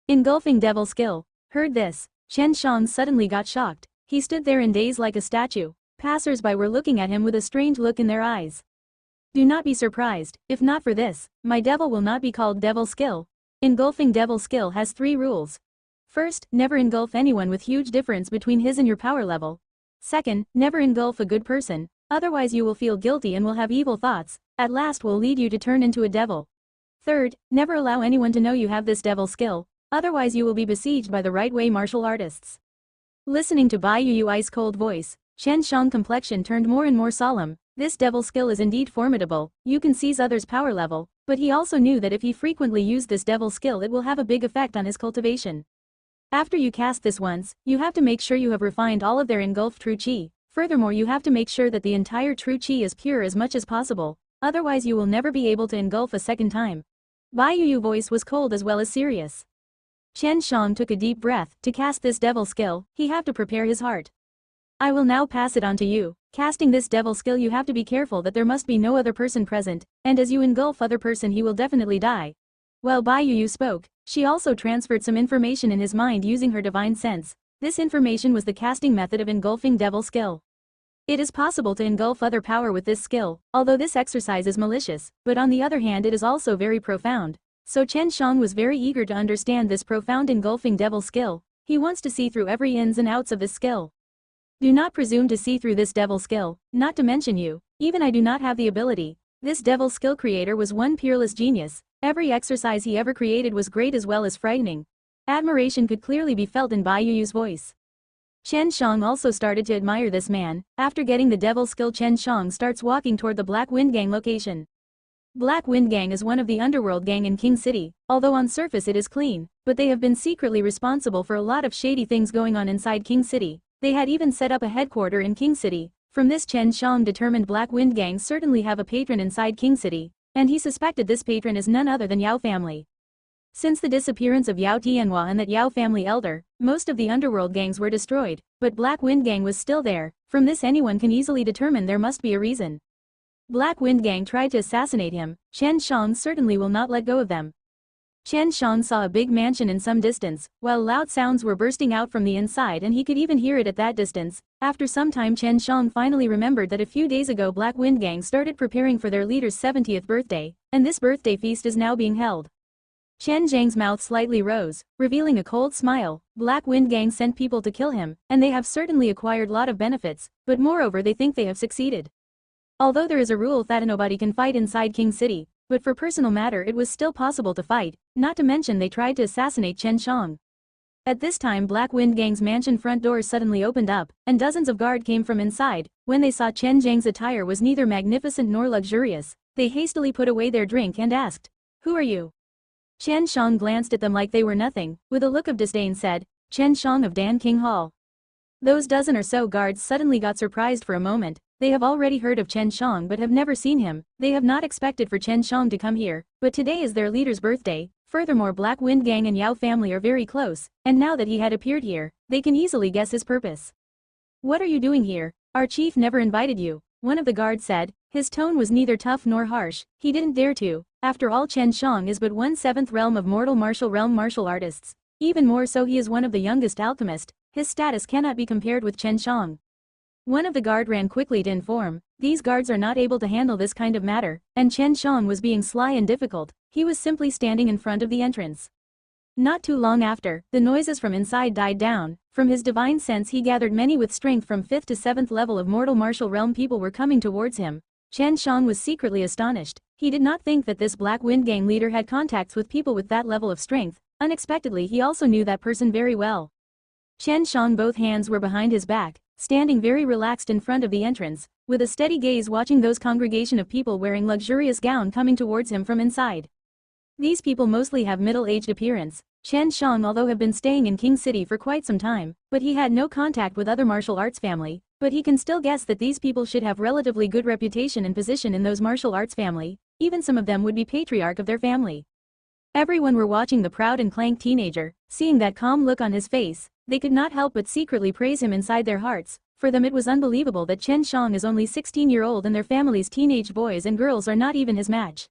Engulfing devil skill. Heard this, Chen Xiang suddenly got shocked. He stood there in daze like a statue. Passers-by were looking at him with a strange look in their eyes. Do not be surprised, if not for this, my devil will not be called devil skill. Engulfing devil skill has 3 rules. First, never engulf anyone with huge difference between his and your power level. Second, never engulf a good person, otherwise you will feel guilty and will have evil thoughts, at last will lead you to turn into a devil. Third, never allow anyone to know you have this devil skill, otherwise you will be besieged by the right-way martial artists. Listening to Bai Yuyu ice-cold voice, Chen Xiang complexion turned more and more solemn. This devil skill is indeed formidable, you can seize others' power level, but he also knew that if he frequently used this devil skill it will have a big effect on his cultivation. After you cast this once, you have to make sure you have refined all of their engulfed true qi. Furthermore, you have to make sure that the entire true qi is pure as much as possible, otherwise you will never be able to engulf a second time. Bai Yu's voice was cold as well as serious. Chen Xiang took a deep breath. To cast this devil skill, he had to prepare his heart. I will now pass it on to you. Casting this devil skill you have to be careful that there must be no other person present, and as you engulf other person he will definitely die. While Bai Yu spoke, she also transferred some information in his mind using her divine sense. This information was the casting method of engulfing devil skill. It is possible to engulf other power with this skill, although this exercise is malicious, but on the other hand it is also very profound. So Chen Xiang was very eager to understand this profound engulfing devil skill. He wants to see through every ins and outs of this skill. Do not presume to see through this devil skill, not to mention you, even I do not have the ability. This devil skill creator was one peerless genius. Every exercise he ever created was great as well as frightening. Admiration could clearly be felt in Bai Yu's voice. Chen Xiang also started to admire this man. After getting the devil skill, Chen Xiang starts walking toward the Black Wind Gang location. Black Wind Gang is one of the underworld gang in King City, although on surface it is clean, but they have been secretly responsible for a lot of shady things going on inside King City. They had even set up a headquarter in King City. From this, Chen Xiang determined Black Wind Gang certainly have a patron inside King City, and he suspected this patron is none other than Yao family. Since the disappearance of Yao Tianhua and that Yao family elder, most of the underworld gangs were destroyed, but Black Wind Gang was still there. From this anyone can easily determine there must be a reason. Black Wind Gang tried to assassinate him. Chen Xiang certainly will not let go of them. Chen Xiang saw a big mansion in some distance, while loud sounds were bursting out from the inside and he could even hear it at that distance. After some time Chen Xiang finally remembered that a few days ago Black Wind Gang started preparing for their leader's 70th birthday, and this birthday feast is now being held. Chen Xiang's mouth slightly rose, revealing a cold smile. Black Wind Gang sent people to kill him, and they have certainly acquired a lot of benefits, but moreover they think they have succeeded. Although there is a rule that nobody can fight inside King City, but for personal matter it was still possible to fight, not to mention they tried to assassinate Chen Xiang. At this time Black Wind Gang's mansion front door suddenly opened up, and dozens of guards came from inside. When they saw Chen Xiang's attire was neither magnificent nor luxurious, they hastily put away their drink and asked, "Who are you?" Chen Xiang glanced at them like they were nothing, with a look of disdain said, "Chen Xiang of Dan King Hall." Those dozen or so guards suddenly got surprised for a moment. They have already heard of Chen Xiang but have never seen him. They have not expected for Chen Xiang to come here, but today is their leader's birthday. Furthermore, Black Wind Gang and Yao family are very close, and now that he had appeared here, they can easily guess his purpose. "What are you doing here? Our chief never invited you," one of the guards said. His tone was neither tough nor harsh. He didn't dare to. After all, Chen Xiang is but 1/7 realm of mortal martial realm martial artists. Even more so, he is one of the youngest alchemists. His status cannot be compared with Chen Xiang. One of the guard ran quickly to inform, these guards are not able to handle this kind of matter, and Chen Xiang was being sly and difficult. He was simply standing in front of the entrance. Not too long after, the noises from inside died down. From his divine sense he gathered many with strength from 5th to 7th level of mortal martial realm people were coming towards him. Chen Xiang was secretly astonished. He did not think that this Black Wind Gang leader had contacts with people with that level of strength. Unexpectedly he also knew that person very well. Chen Xiang both hands were behind his back, standing very relaxed in front of the entrance, with a steady gaze watching those congregation of people wearing luxurious gown coming towards him from inside. These people mostly have middle-aged appearance. Chen Xiang although have been staying in King City for quite some time, but he had no contact with other martial arts family, but he can still guess that these people should have relatively good reputation and position in those martial arts family, even some of them would be patriarch of their family. Everyone were watching the proud and clank teenager. Seeing that calm look on his face, they could not help but secretly praise him inside their hearts. For them it was unbelievable that Chen Xiang is only 16-year-old and their family's teenage boys and girls are not even his match.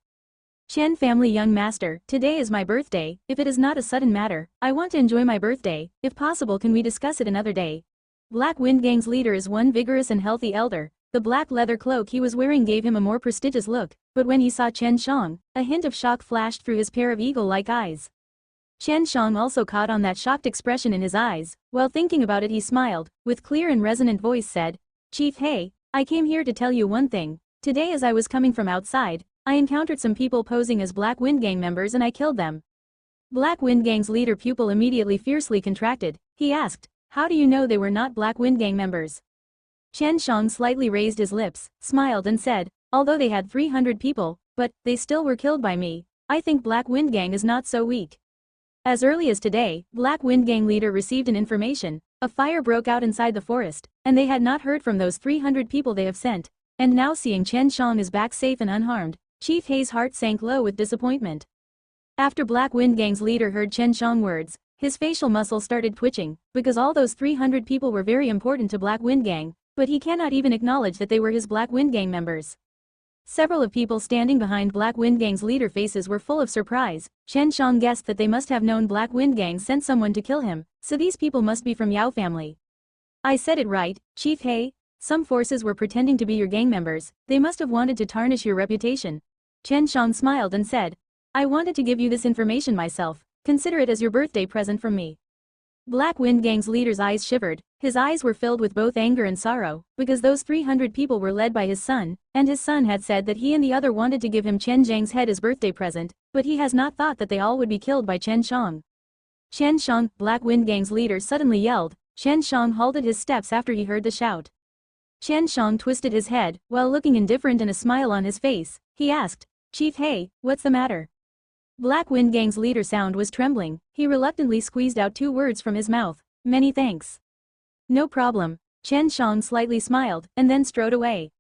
Chen family young master, today is my birthday. If it is not a sudden matter, I want to enjoy my birthday. If possible, can we discuss it another day? Black Wind Gang's leader is one vigorous and healthy elder. The black leather cloak he was wearing gave him a more prestigious look, but when he saw Chen Xiang, a hint of shock flashed through his pair of eagle-like eyes. Chen Xiang also caught on that shocked expression in his eyes. While thinking about it he smiled, with clear and resonant voice said, "Chief, hey, I came here to tell you one thing. Today as I was coming from outside, I encountered some people posing as Black Wind Gang members and I killed them." Black Wind Gang's leader pupil immediately fiercely contracted. He asked, "How do you know they were not Black Wind Gang members?" Chen Xiang slightly raised his lips, smiled and said, "Although they had 300 people, but they still were killed by me. I think Black Wind Gang is not so weak. As early as today, Black Wind Gang leader received an information. A fire broke out inside the forest, and they had not heard from those 300 people they have sent. And now seeing Chen Xiang is back safe and unharmed, Chief Hei's heart sank low with disappointment. After Black Wind Gang's leader heard Chen Xiang words, his facial muscles started twitching, because all those 300 people were very important to Black Wind Gang, but he cannot even acknowledge that they were his Black Wind Gang members. Several of people standing behind Black Wind Gang's leader faces were full of surprise. Chen Xiang guessed that they must have known Black Wind Gang sent someone to kill him, so these people must be from Yao family. I said it right, Chief Hei. Some forces were pretending to be your gang members, they must have wanted to tarnish your reputation. Chen Xiang smiled and said, I wanted to give you this information myself, consider it as your birthday present from me. Black Wind Gang's leader's eyes shivered, his eyes were filled with both anger and sorrow, because those 300 people were led by his son, and his son had said that he and the other wanted to give him Chen Xiang's head as birthday present, but he has not thought that they all would be killed by Chen Xiang. Chen Xiang, Black Wind Gang's leader suddenly yelled. Chen Xiang halted his steps after he heard the shout. Chen Xiang twisted his head, while looking indifferent and a smile on his face, he asked, Chief Hei, what's the matter? Black Wind Gang's leader sound was trembling, he reluctantly squeezed out 2 words from his mouth, many thanks. No problem, Chen Xiang slightly smiled, and then strode away.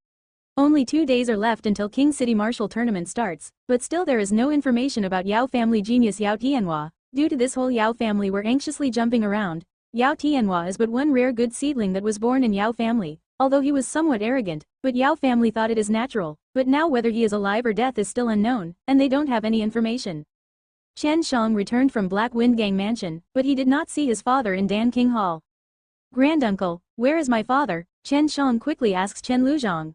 Only 2 days are left until King City Martial Tournament starts, but still there is no information about Yao family genius Yao Tianhua. Due to this whole Yao family were anxiously jumping around. Yao Tianhua is but one rare good seedling that was born in Yao family, although he was somewhat arrogant, but Yao family thought it is natural, but now whether he is alive or death is still unknown, and they don't have any information. Chen Xiang returned from Black Wind Gang mansion, but he did not see his father in Dan King Hall. Granduncle, where is my father? Chen Xiang quickly asks Chen Luzhang.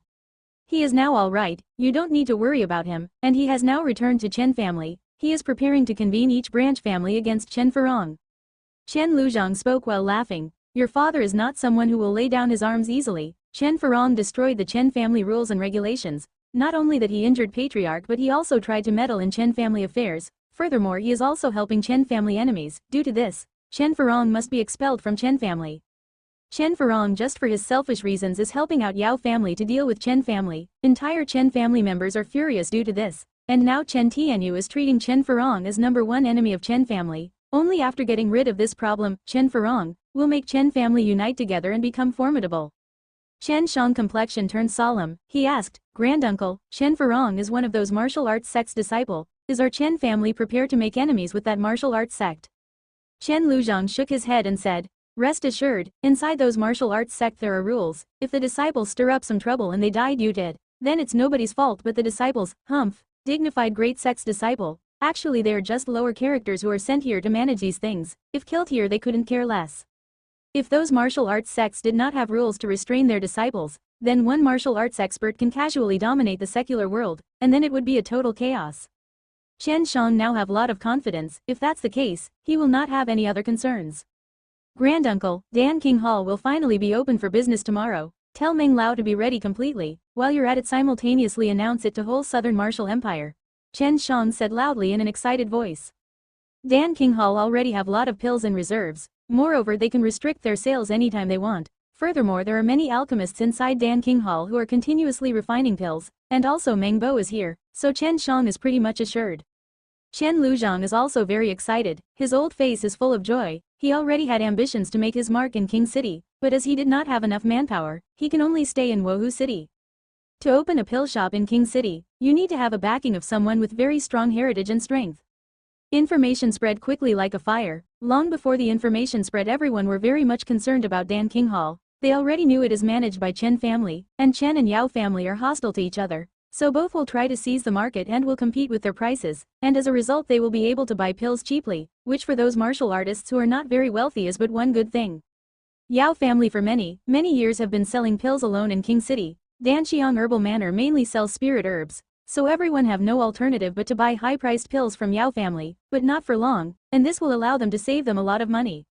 He is now all right, you don't need to worry about him, and he has now returned to Chen family, he is preparing to convene each branch family against Chen Farong. Chen Luzhang spoke while laughing, your father is not someone who will lay down his arms easily. Chen Farong destroyed the Chen family rules and regulations, not only that he injured Patriarch but he also tried to meddle in Chen family affairs, furthermore he is also helping Chen family enemies, due to this, Chen Farong must be expelled from Chen family. Chen Farong just for his selfish reasons is helping out Yao family to deal with Chen family, entire Chen family members are furious due to this, and now Chen Tianyu is treating Chen Farong as #1 enemy of Chen family. Only after getting rid of this problem, Chen Farong will make Chen family unite together and become formidable. Chen Xiang complexion turned solemn, he asked, Granduncle, Chen Farong is one of those martial arts sect's disciple, is our Chen family prepared to make enemies with that martial arts sect? Chen Luzhang shook his head and said, rest assured, inside those martial arts sect there are rules, if the disciples stir up some trouble and they die due to it, then it's nobody's fault but the disciples, humph, dignified great sect's disciple. Actually they are just lower characters who are sent here to manage these things, if killed here they couldn't care less. If those martial arts sects did not have rules to restrain their disciples, then one martial arts expert can casually dominate the secular world, and then it would be a total chaos. Chen Xiang now have lot of confidence, if that's the case, he will not have any other concerns. Granduncle, Dan King Hall will finally be open for business tomorrow, tell Meng Lao to be ready completely, while you're at it simultaneously announce it to whole Southern Martial Empire. Chen Xiang said loudly in an excited voice. Dan King Hall already have lot of pills in reserves, moreover they can restrict their sales anytime they want. Furthermore there are many alchemists inside Dan King Hall who are continuously refining pills, and also Meng Bo is here, so Chen Xiang is pretty much assured. Chen Luzhang is also very excited, his old face is full of joy, he already had ambitions to make his mark in King City, but as he did not have enough manpower, he can only stay in Wohu City. To open a pill shop in King City, you need to have a backing of someone with very strong heritage and strength. Information spread quickly like a fire, long before the information spread everyone were very much concerned about Dan King Hall, they already knew it is managed by Chen family, and Chen and Yao family are hostile to each other, so both will try to seize the market and will compete with their prices, and as a result they will be able to buy pills cheaply, which for those martial artists who are not very wealthy is but one good thing. Yao family for many years have been selling pills alone in King City. Dan Xiang Herbal Manor mainly sells spirit herbs, so everyone have no alternative but to buy high-priced pills from Yao family, but not for long, and this will allow them to save them a lot of money.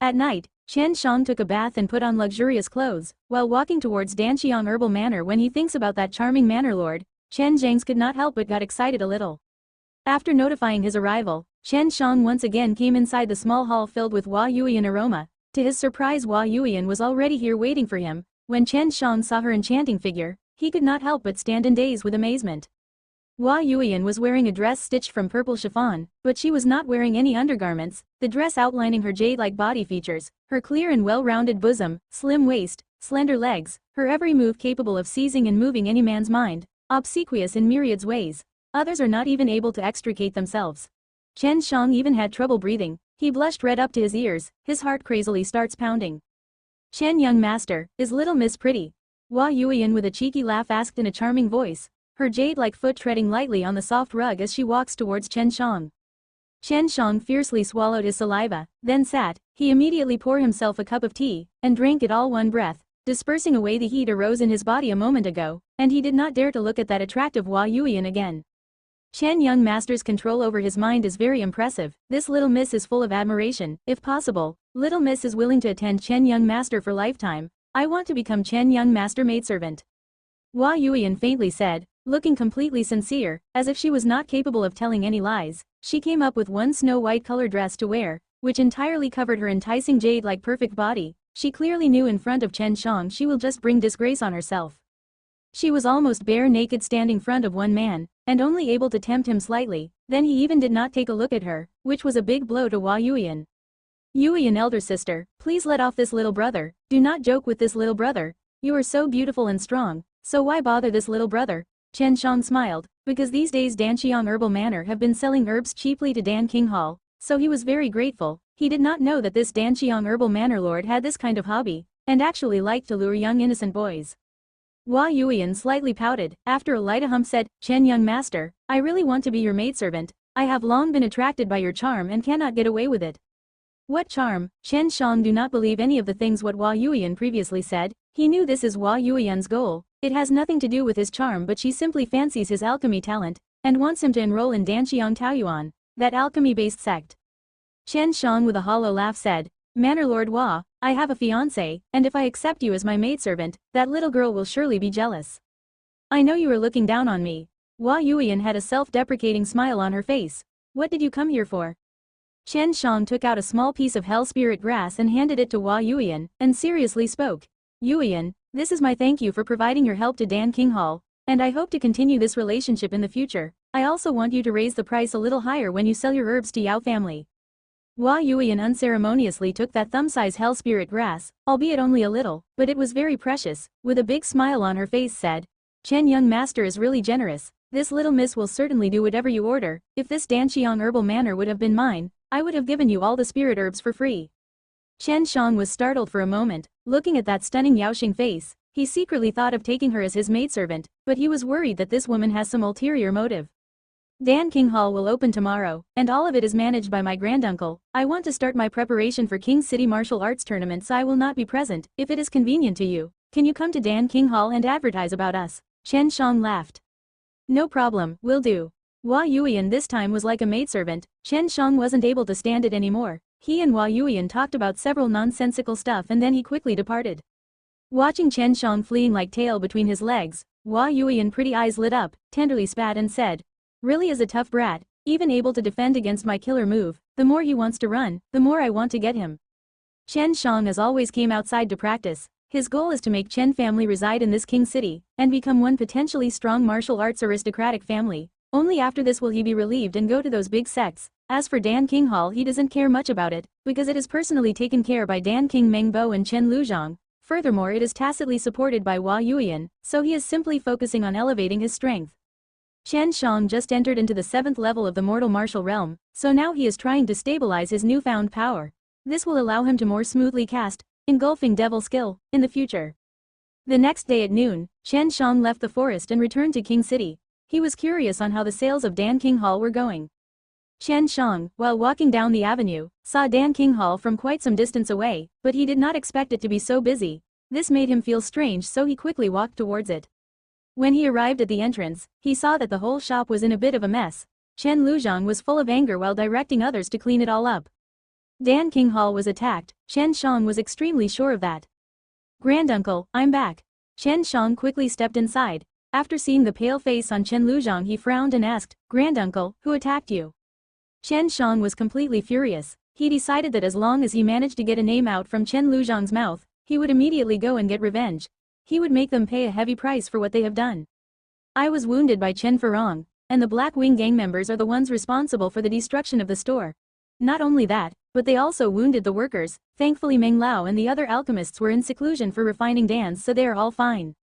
At night, Chen Xiang took a bath and put on luxurious clothes, while walking towards Dan Xiang Herbal Manor. When he thinks about that charming manor lord, Chen Zhangs could not help but got excited a little. After notifying his arrival, Chen Xiang once again came inside the small hall filled with Hua Yuyan aroma. To his surprise Hua Yuyan was already here waiting for him. When Chen Xiang saw her enchanting figure, he could not help but stand in daze with amazement. Hua Yuyan was wearing a dress stitched from purple chiffon, but she was not wearing any undergarments, the dress outlining her jade-like body features, her clear and well-rounded bosom, slim waist, slender legs, her every move capable of seizing and moving any man's mind, obsequious in myriads ways. Others are not even able to extricate themselves. Chen Xiang even had trouble breathing, he blushed red up to his ears, his heart crazily starts pounding. Chen young master, is little miss pretty? Hua Yuyan with a cheeky laugh asked in a charming voice, her jade-like foot treading lightly on the soft rug as she walks towards Chen Xiang. Chen Xiang fiercely swallowed his saliva, then sat, he immediately poured himself a cup of tea, and drank it all one breath, dispersing away the heat arose in his body a moment ago, and he did not dare to look at that attractive Hua Yuyan again. Chen young master's control over his mind is very impressive, this little miss is full of admiration, if possible, little miss is willing to attend Chen young master for lifetime, I want to become Chen young master maidservant. Hua Yuyan faintly said, looking completely sincere, as if she was not capable of telling any lies, she came up with one snow-white color dress to wear, which entirely covered her enticing jade-like perfect body, she clearly knew in front of Chen Xiang she will just bring disgrace on herself. She was almost bare naked standing front of one man, and only able to tempt him slightly, then he even did not take a look at her, which was a big blow to Hua Yuyan. Yuyan elder sister, please let off this little brother, do not joke with this little brother, you are so beautiful and strong, so why bother this little brother? Chen Xiang smiled, because these days Danqiang Herbal Manor have been selling herbs cheaply to Dan King Hall, so he was very grateful, he did not know that this Danqiang Herbal Manor lord had this kind of hobby, and actually liked to lure young innocent boys. Hua Yuyan slightly pouted, after a light hum said, Chen young master, I really want to be your maidservant, I have long been attracted by your charm and cannot get away with it. What charm? Chen Xiang do not believe any of the things what Hua Yuyan previously said, he knew this is Hua Yuyan's goal, it has nothing to do with his charm but she simply fancies his alchemy talent, and wants him to enroll in Danqiang Taoyuan, that alchemy-based sect. Chen Xiang with a hollow laugh said, Manor Lord Hua, I have a fiancé, and if I accept you as my maidservant, that little girl will surely be jealous. I know you are looking down on me. Hua Yuyan had a self-deprecating smile on her face. What did you come here for? Chen Xiang took out a small piece of hell spirit grass and handed it to Hua Yuyan, and seriously spoke. Yuyan, this is my thank you for providing your help to Dan King Hall, and I hope to continue this relationship in the future. I also want you to raise the price a little higher when you sell your herbs to Yao family. Hua Yuyan unceremoniously took that thumb-size hell spirit grass, albeit only a little, but it was very precious, with a big smile on her face said, Chen young master is really generous, this little miss will certainly do whatever you order, if this Danqiang Herbal Manor would have been mine, I would have given you all the spirit herbs for free. Chen Xiang was startled for a moment, looking at that stunning Yaoxing face, he secretly thought of taking her as his maidservant, but he was worried that this woman has some ulterior motive. Dan King Hall will open tomorrow, and all of it is managed by my granduncle. I want to start my preparation for King City martial arts tournaments. I will not be present, if it is convenient to you. Can you come to Dan King Hall and advertise about us? Chen Xiang laughed. No problem, will do. Hua Yuyan this time was like a maidservant, Chen Xiang wasn't able to stand it anymore. He and Hua Yuyan talked about several nonsensical stuff and then he quickly departed. Watching Chen Xiang fleeing like tail between his legs, Hua Yuyan pretty eyes lit up, tenderly spat and said, really is a tough brat, even able to defend against my killer move, the more he wants to run, the more I want to get him. Chen Xiang as always came outside to practice, his goal is to make Chen family reside in this king city, and become one potentially strong martial arts aristocratic family, only after this will he be relieved and go to those big sects. As for Dan King Hall he doesn't care much about it, because it is personally taken care by Dan King Mengbo and Chen Luzhang, furthermore it is tacitly supported by Hua Yuyan, so he is simply focusing on elevating his strength. Chen Xiang just entered into the 7th level of the mortal martial realm, so now he is trying to stabilize his newfound power. This will allow him to more smoothly cast, engulfing devil skill, in the future. The next day at noon, Chen Xiang left the forest and returned to King City. He was curious on how the sales of Dan King Hall were going. Chen Xiang, while walking down the avenue, saw Dan King Hall from quite some distance away, but he did not expect it to be so busy. This made him feel strange so he quickly walked towards it. When he arrived at the entrance, he saw that the whole shop was in a bit of a mess. Chen Luzhang was full of anger while directing others to clean it all up. Dan King Hall was attacked, Chen Xiang was extremely sure of that. Granduncle, I'm back. Chen Xiang quickly stepped inside. After seeing the pale face on Chen Luzhang he frowned and asked, Granduncle, who attacked you? Chen Xiang was completely furious. He decided that as long as he managed to get a name out from Chen Luzhang's mouth, he would immediately go and get revenge. He would make them pay a heavy price for what they have done. I was wounded by Chen Furong. and the Black Wing Gang members are the ones responsible for the destruction of the store. Not only that, but they also wounded the workers. Thankfully Meng Lao and the other alchemists were in seclusion for refining dans, so they are all fine.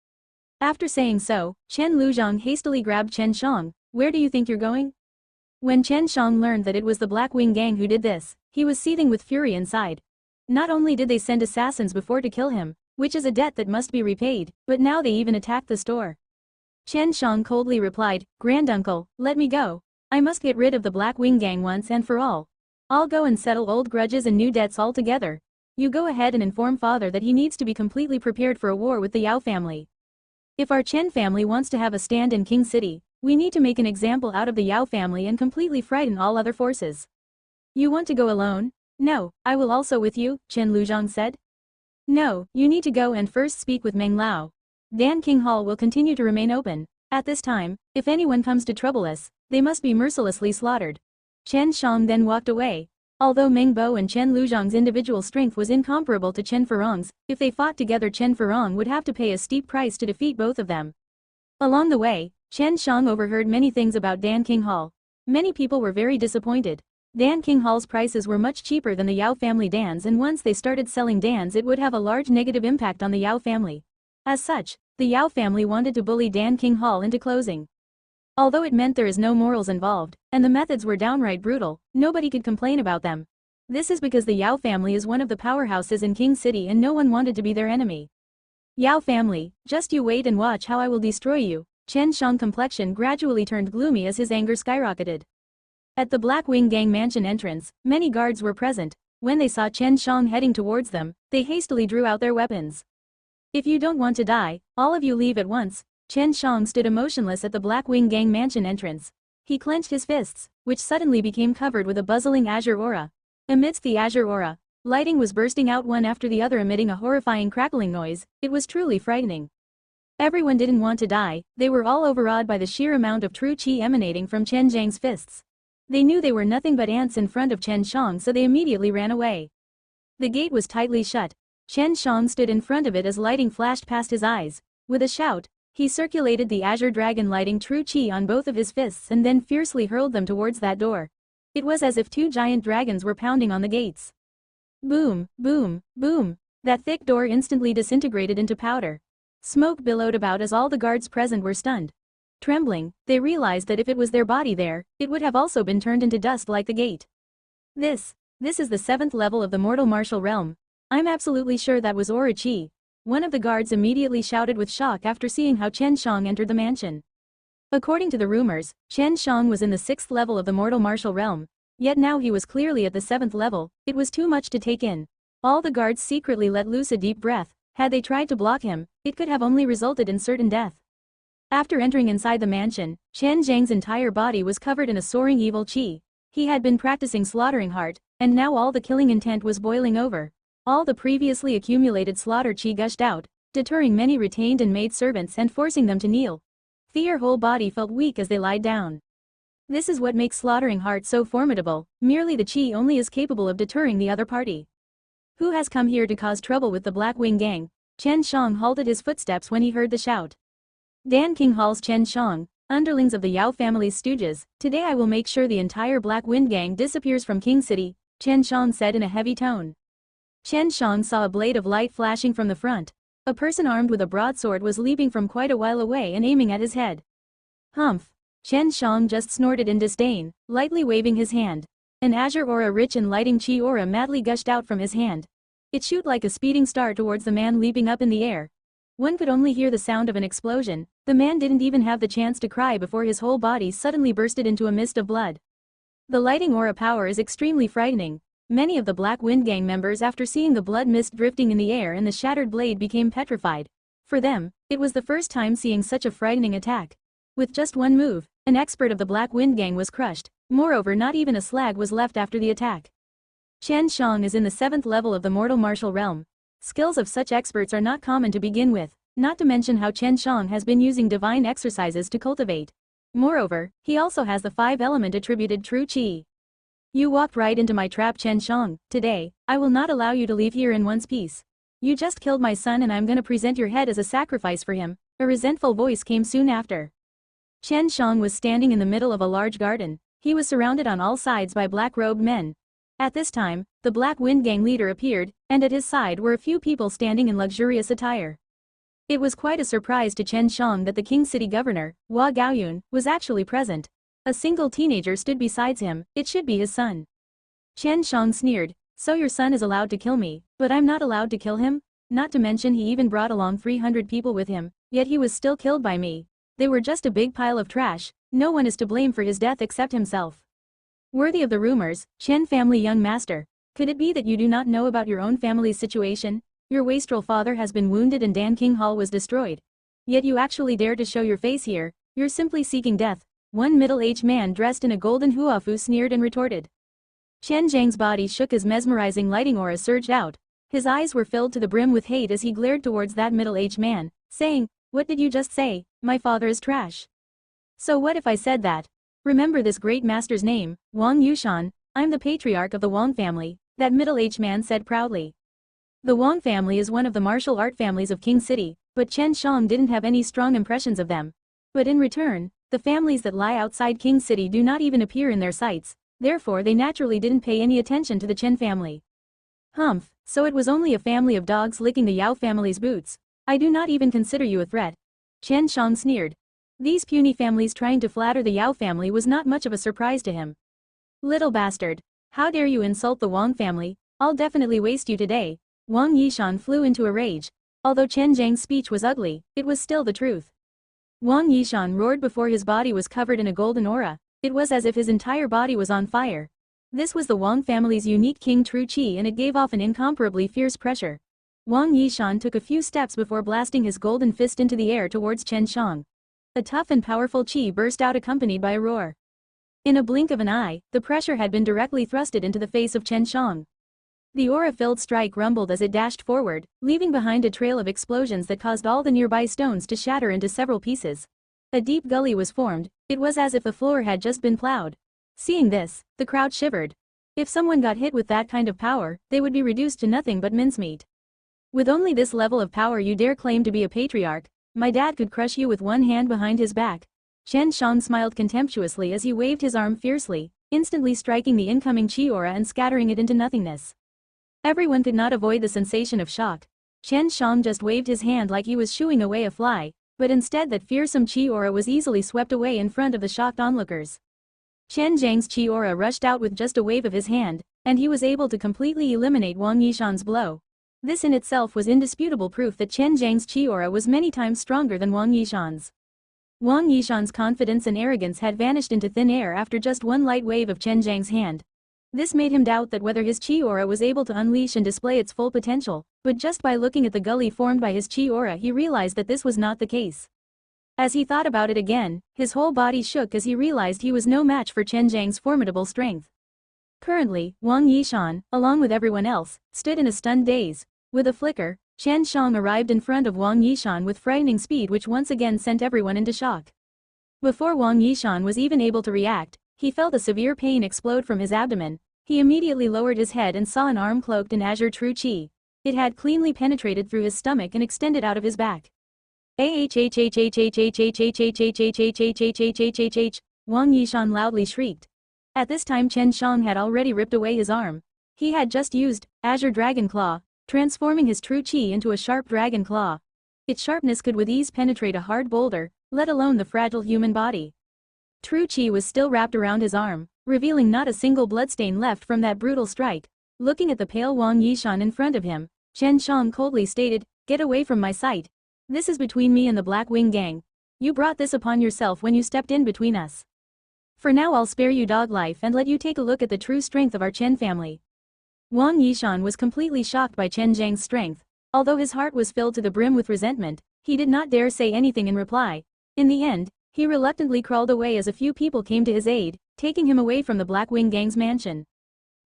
After saying so, Chen Xiang hastily grabbed Chen Xiang. Where do you think you're going? When Chen Xiang learned that it was the Black Wing Gang who did this, he was seething with fury inside. Not only did they send assassins before to kill him, which is a debt that must be repaid, but now they even attacked the store. Chen Xiang coldly replied, "Granduncle, let me go. I must get rid of the Black Wing Gang once and for all. I'll go and settle old grudges and new debts altogether. You go ahead and inform father that he needs to be completely prepared for a war with the Yao family. If our Chen family wants to have a stand in King City, we need to make an example out of the Yao family and completely frighten all other forces." "You want to go alone?" "No, I will also with you," Chen Xiang said. "No, you need to go and first speak with Meng Lao. Dan King Hall will continue to remain open. At this time, if anyone comes to trouble us, they must be mercilessly slaughtered." Chen Xiang then walked away. Although Meng Bo and Chen Lujiang's individual strength was incomparable to Chen Furong's, if they fought together Chen Furong would have to pay a steep price to defeat both of them. Along the way, Chen Xiang overheard many things about Dan King Hall. Many people were very disappointed. Dan King Hall's prices were much cheaper than the Yao family dans, and once they started selling dans it would have a large negative impact on the Yao family. As such, the Yao family wanted to bully Dan King Hall into closing. Although it meant there is no morals involved, and the methods were downright brutal, nobody could complain about them. This is because the Yao family is one of the powerhouses in King City and no one wanted to be their enemy. "Yao family, just you wait and watch how I will destroy you." Chen Xiang's complexion gradually turned gloomy as his anger skyrocketed. At the Black Wing Gang mansion entrance, many guards were present. When they saw Chen Xiang heading towards them, they hastily drew out their weapons. "If you don't want to die, all of you leave at once." Chen Xiang stood emotionless at the Black Wing Gang mansion entrance. He clenched his fists, which suddenly became covered with a buzzing azure aura. Amidst the azure aura, lighting was bursting out one after the other, emitting a horrifying crackling noise. It was truly frightening. Everyone didn't want to die, they were all overawed by the sheer amount of true qi emanating from Chen Xiang's fists. They knew they were nothing but ants in front of Chen Xiang, so they immediately ran away. The gate was tightly shut. Chen Xiang stood in front of it as lighting flashed past his eyes. With a shout, he circulated the azure dragon lighting true qi on both of his fists and then fiercely hurled them towards that door. It was as if two giant dragons were pounding on the gates. Boom, boom, boom. That thick door instantly disintegrated into powder. Smoke billowed about as all the guards present were stunned. Trembling, they realized that if it was their body there, it would have also been turned into dust like the gate. This is the 7th level of the mortal martial realm. I'm absolutely sure that was aura qi. One of the guards immediately shouted with shock after seeing how Chen Xiang entered the mansion. According to the rumors, Chen Xiang was in the 6th level of the mortal martial realm. Yet now he was clearly at the 7th level. It was too much to take in. All the guards secretly let loose a deep breath. Had they tried to block him, it could have only resulted in certain death. After entering inside the mansion, Chen Xiang's entire body was covered in a soaring evil qi. He had been practicing slaughtering heart, and now all the killing intent was boiling over. All the previously accumulated slaughter qi gushed out, deterring many retained and maid servants and forcing them to kneel. Their whole body felt weak as they lied down. This is what makes slaughtering heart so formidable, merely the qi only is capable of deterring the other party. Who has come here to cause trouble with the Black Wing Gang? Chen Xiang halted his footsteps when he heard the shout. Dan King Hall's Chen Xiang, underlings of the Yao family's stooges, today I will make sure the entire Black Wind Gang disappears from King City, Chen Xiang said in a heavy tone. Chen Xiang saw a blade of light flashing from the front. A person armed with a broadsword was leaping from quite a while away and aiming at his head. Humph! Chen Xiang just snorted in disdain, lightly waving his hand. An azure aura rich in lighting qi aura madly gushed out from his hand. It shot like a speeding star towards the man leaping up in the air. One could only hear the sound of an explosion. The man didn't even have the chance to cry before his whole body suddenly bursted into a mist of blood. The lighting aura power is extremely frightening. Many of the Black Wind Gang members, after seeing the blood mist drifting in the air and the shattered blade, became petrified. For them, it was the first time seeing such a frightening attack. With just one move, an expert of the Black Wind Gang was crushed. Moreover, not even a slag was left after the attack. Chen Xiang is in the 7th level of the mortal martial realm. Skills of such experts are not common to begin with, not to mention how Chen Xiang has been using divine exercises to cultivate. Moreover, he also has the 5-element attributed true qi. You walked right into my trap, Chen Xiang. Today, I will not allow you to leave here in one piece. You just killed my son and I'm gonna present your head as a sacrifice for him. A resentful voice came soon after. Chen Xiang was standing in the middle of a large garden. He was surrounded on all sides by black-robed men. At this time, the Black Wind Gang leader appeared, and at his side were a few people standing in luxurious attire. It was quite a surprise to Chen Xiang that the King City governor, Hua Gaoyun, was actually present. A single teenager stood beside him. It should be his son. Chen Xiang sneered, "So your son is allowed to kill me, but I'm not allowed to kill him? Not to mention he even brought along 300 people with him, yet he was still killed by me. They were just a big pile of trash. No one is to blame for his death except himself." Worthy of the rumors, Chen family young master. Could it be that you do not know about your own family's situation? Your wastrel father has been wounded and Dan King Hall was destroyed. Yet you actually dare to show your face here. You're simply seeking death. One middle-aged man dressed in a golden huafu sneered and retorted. Chen Xiang's body shook as mesmerizing lighting aura surged out. His eyes were filled to the brim with hate as he glared towards that middle-aged man, saying, "What did you just say? My father is trash." "So what if I said that? Remember this great master's name, Wang Yushan. I'm the patriarch of the Wang family," that middle-aged man said proudly. The Wang family is one of the martial art families of King City, but Chen Xiang didn't have any strong impressions of them. But in return, the families that lie outside King City do not even appear in their sights, therefore they naturally didn't pay any attention to the Chen family. "Humph, so it was only a family of dogs licking the Yao family's boots. I do not even consider you a threat." Chen Xiang sneered. These puny families trying to flatter the Yao family was not much of a surprise to him. "Little bastard. How dare you insult the Wang family? I'll definitely waste you today." Wang Yishan flew into a rage. Although Chen Xiang's speech was ugly, it was still the truth. Wang Yishan roared before his body was covered in a golden aura. It was as if his entire body was on fire. This was the Wang family's unique King True Qi and it gave off an incomparably fierce pressure. Wang Yishan took a few steps before blasting his golden fist into the air towards Chen Xiang. A tough and powerful qi burst out accompanied by a roar. In a blink of an eye, the pressure had been directly thrusted into the face of Chen Xiang. The aura-filled strike rumbled as it dashed forward, leaving behind a trail of explosions that caused all the nearby stones to shatter into several pieces. A deep gully was formed. It was as if the floor had just been plowed. Seeing this, the crowd shivered. If someone got hit with that kind of power, they would be reduced to nothing but mincemeat. "With only this level of power you dare claim to be a patriarch? My dad could crush you with one hand behind his back." Chen Xiang smiled contemptuously as he waved his arm fiercely, instantly striking the incoming chi aura and scattering it into nothingness. Everyone could not avoid the sensation of shock. Chen Xiang just waved his hand like he was shooing away a fly, but instead that fearsome chi aura was easily swept away in front of the shocked onlookers. Chen Xiang's chi aura rushed out with just a wave of his hand, and he was able to completely eliminate Wang Yishan's blow. This in itself was indisputable proof that Chen Xiang's chi aura was many times stronger than Wang Yishan's. Wang Yishan's confidence and arrogance had vanished into thin air after just one light wave of Chen Xiang's hand. This made him doubt that whether his chi aura was able to unleash and display its full potential, but just by looking at the gully formed by his chi aura he realized that this was not the case. As he thought about it again, his whole body shook as he realized he was no match for Chen Xiang's formidable strength. Currently, Wang Yishan, along with everyone else, stood in a stunned daze. With a flicker, Chen Xiang arrived in front of Wang Yishan with frightening speed which once again sent everyone into shock. Before Wang Yishan was even able to react, he felt a severe pain explode from his abdomen. He immediately lowered his head and saw an arm cloaked in azure true qi. It had cleanly penetrated through his stomach and extended out of his back. Wang Yishan loudly shrieked. At this time Chen Xiang had already ripped away his arm. He had just used Azure Dragon Claw, transforming his true qi into a sharp dragon claw. Its sharpness could with ease penetrate a hard boulder, let alone the fragile human body. True qi was still wrapped around his arm, revealing not a single bloodstain left from that brutal strike. Looking at the pale Wang Yishan in front of him, Chen Xiang coldly stated, "Get away from my sight. This is between me and the Black Wing Gang. You brought this upon yourself when you stepped in between us. For now I'll spare you dog life and let you take a look at the true strength of our Chen family." Wang Yishan was completely shocked by Chen Xiang's strength. Although his heart was filled to the brim with resentment, he did not dare say anything in reply. In the end, he reluctantly crawled away as a few people came to his aid, taking him away from the Black Wing Gang's mansion.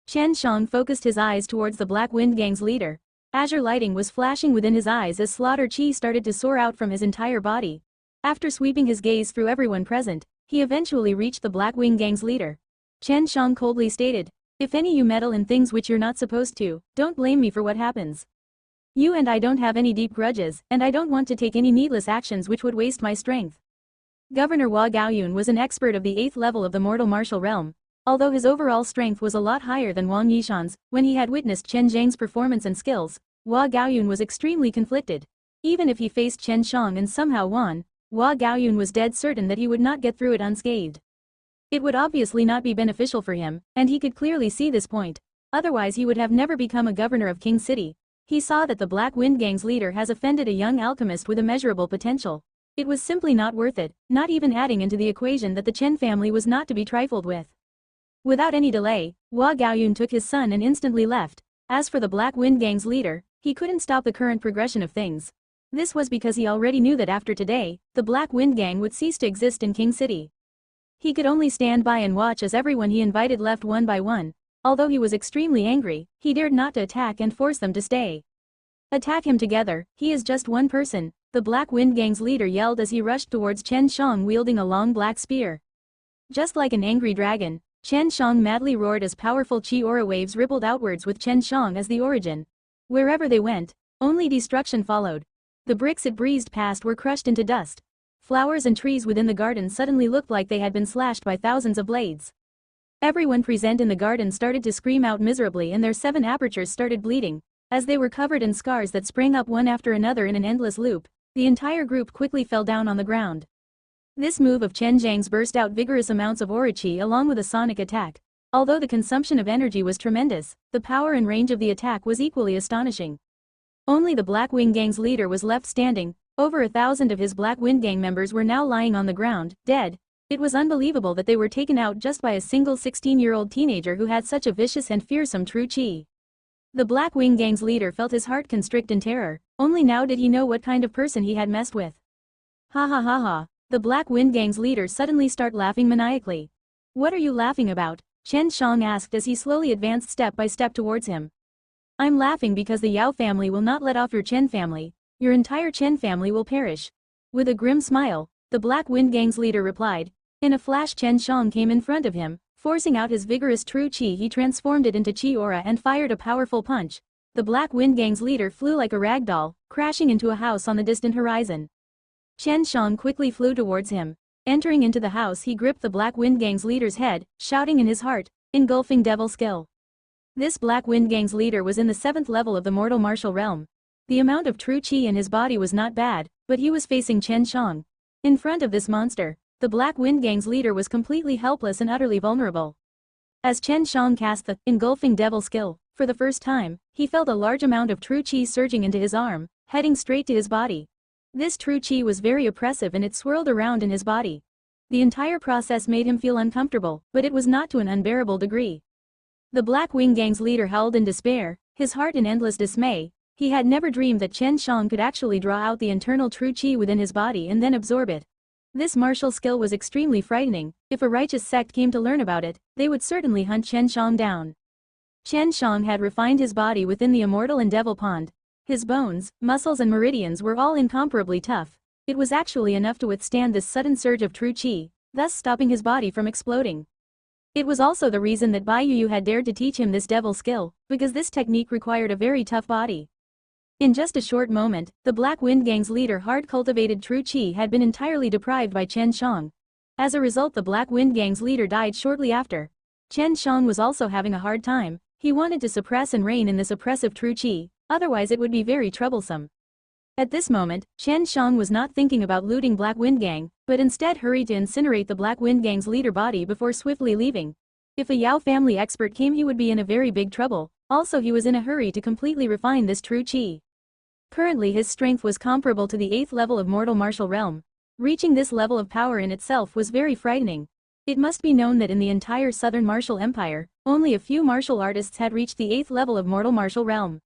Chen Xiang focused his eyes towards the Black Wind Gang's leader. Azure lighting was flashing within his eyes as slaughter chi started to soar out from his entire body. After sweeping his gaze through everyone present, he eventually reached the Black Wing Gang's leader. Chen Xiang coldly stated, "If any you meddle in things which you're not supposed to, don't blame me for what happens. You and I don't have any deep grudges, and I don't want to take any needless actions which would waste my strength." Governor Hua Gaoyun was an expert of the 8th level of the mortal martial realm. Although his overall strength was a lot higher than Wang Yishan's, when he had witnessed Chen Xiang's performance and skills, Hua Gaoyun was extremely conflicted. Even if he faced Chen Xiang and somehow won, Hua Gaoyun was dead certain that he would not get through it unscathed. It would obviously not be beneficial for him, and he could clearly see this point. Otherwise he would have never become a governor of King City. He saw that the Black Wind Gang's leader has offended a young alchemist with immeasurable potential. It was simply not worth it, not even adding into the equation that the Chen family was not to be trifled with. Without any delay, Hua Gaoyun took his son and instantly left. As for the Black Wind Gang's leader, he couldn't stop the current progression of things. This was because he already knew that after today, the Black Wind Gang would cease to exist in King City. He could only stand by and watch as everyone he invited left one by one. Although he was extremely angry, he dared not to attack and force them to stay. Attack him together, he is just one person, the Black Wind Gang's leader yelled as he rushed towards Chen Xiang wielding a long black spear. Just like an angry dragon, Chen Xiang madly roared as powerful chi aura waves rippled outwards with Chen Xiang as the origin. Wherever they went, only destruction followed. The bricks it breezed past were crushed into dust. Flowers and trees within the garden suddenly looked like they had been slashed by thousands of blades. Everyone present in the garden started to scream out miserably and their 7 apertures started bleeding. As they were covered in scars that sprang up one after another in an endless loop, the entire group quickly fell down on the ground. This move of Chen Xiang's burst out vigorous amounts of aura chi along with a sonic attack. Although the consumption of energy was tremendous, the power and range of the attack was equally astonishing. Only the Black Wind Gang's leader was left standing. Over 1,000 of his Black Wind Gang members were now lying on the ground, dead. It was unbelievable that they were taken out just by a single 16-year-old teenager who had such a vicious and fearsome true chi. The Black Wind Gang's leader felt his heart constrict in terror. Only now did he know what kind of person he had messed with. Ha ha ha ha. The Black Wind Gang's leader suddenly started laughing maniacally. What are you laughing about? Chen Xiang asked as he slowly advanced step by step towards him. I'm laughing because the Yao family will not let off your Chen family. Your entire Chen family will perish. With a grim smile, the Black Wind Gang's leader replied. In a flash Chen Xiang came in front of him. Forcing out his vigorous true chi, he transformed it into chi aura and fired a powerful punch. The Black Wind Gang's leader flew like a rag doll, crashing into a house on the distant horizon. Chen Xiang quickly flew towards him. Entering into the house he gripped the Black Wind Gang's leader's head, shouting in his heart, engulfing devil skill. This Black Wind Gang's leader was in the 7th level of the mortal martial realm. The amount of true chi in his body was not bad, but he was facing Chen Xiang. In front of this monster, the Black Wind Gang's leader was completely helpless and utterly vulnerable. As Chen Xiang cast the engulfing devil skill, for the first time, he felt a large amount of true chi surging into his arm, heading straight to his body. This true chi was very oppressive and it swirled around in his body. The entire process made him feel uncomfortable, but it was not to an unbearable degree. The Black Wind Gang's leader howled in despair, his heart in endless dismay. He had never dreamed that Chen Xiang could actually draw out the internal true chi within his body and then absorb it. This martial skill was extremely frightening. If a righteous sect came to learn about it, they would certainly hunt Chen Xiang down. Chen Xiang had refined his body within the immortal and devil pond. His bones, muscles and meridians were all incomparably tough. It was actually enough to withstand this sudden surge of true chi, thus stopping his body from exploding. It was also the reason that Bai Yu had dared to teach him this devil skill, because this technique required a very tough body. In just a short moment, the Black Wind Gang's leader hard-cultivated true chi had been entirely deprived by Chen Xiang. As a result the Black Wind Gang's leader died shortly after. Chen Xiang was also having a hard time. He wanted to suppress and rein in this oppressive true chi, otherwise it would be very troublesome. At this moment, Chen Xiang was not thinking about looting Black Wind Gang, but instead hurried to incinerate the Black Wind Gang's leader body before swiftly leaving. If a Yao family expert came he would be in a very big trouble, also he was in a hurry to completely refine this true chi. Currently his strength was comparable to the 8th level of mortal martial realm. Reaching this level of power in itself was very frightening. It must be known that in the entire Southern Martial Empire, only a few martial artists had reached the 8th level of mortal martial realm.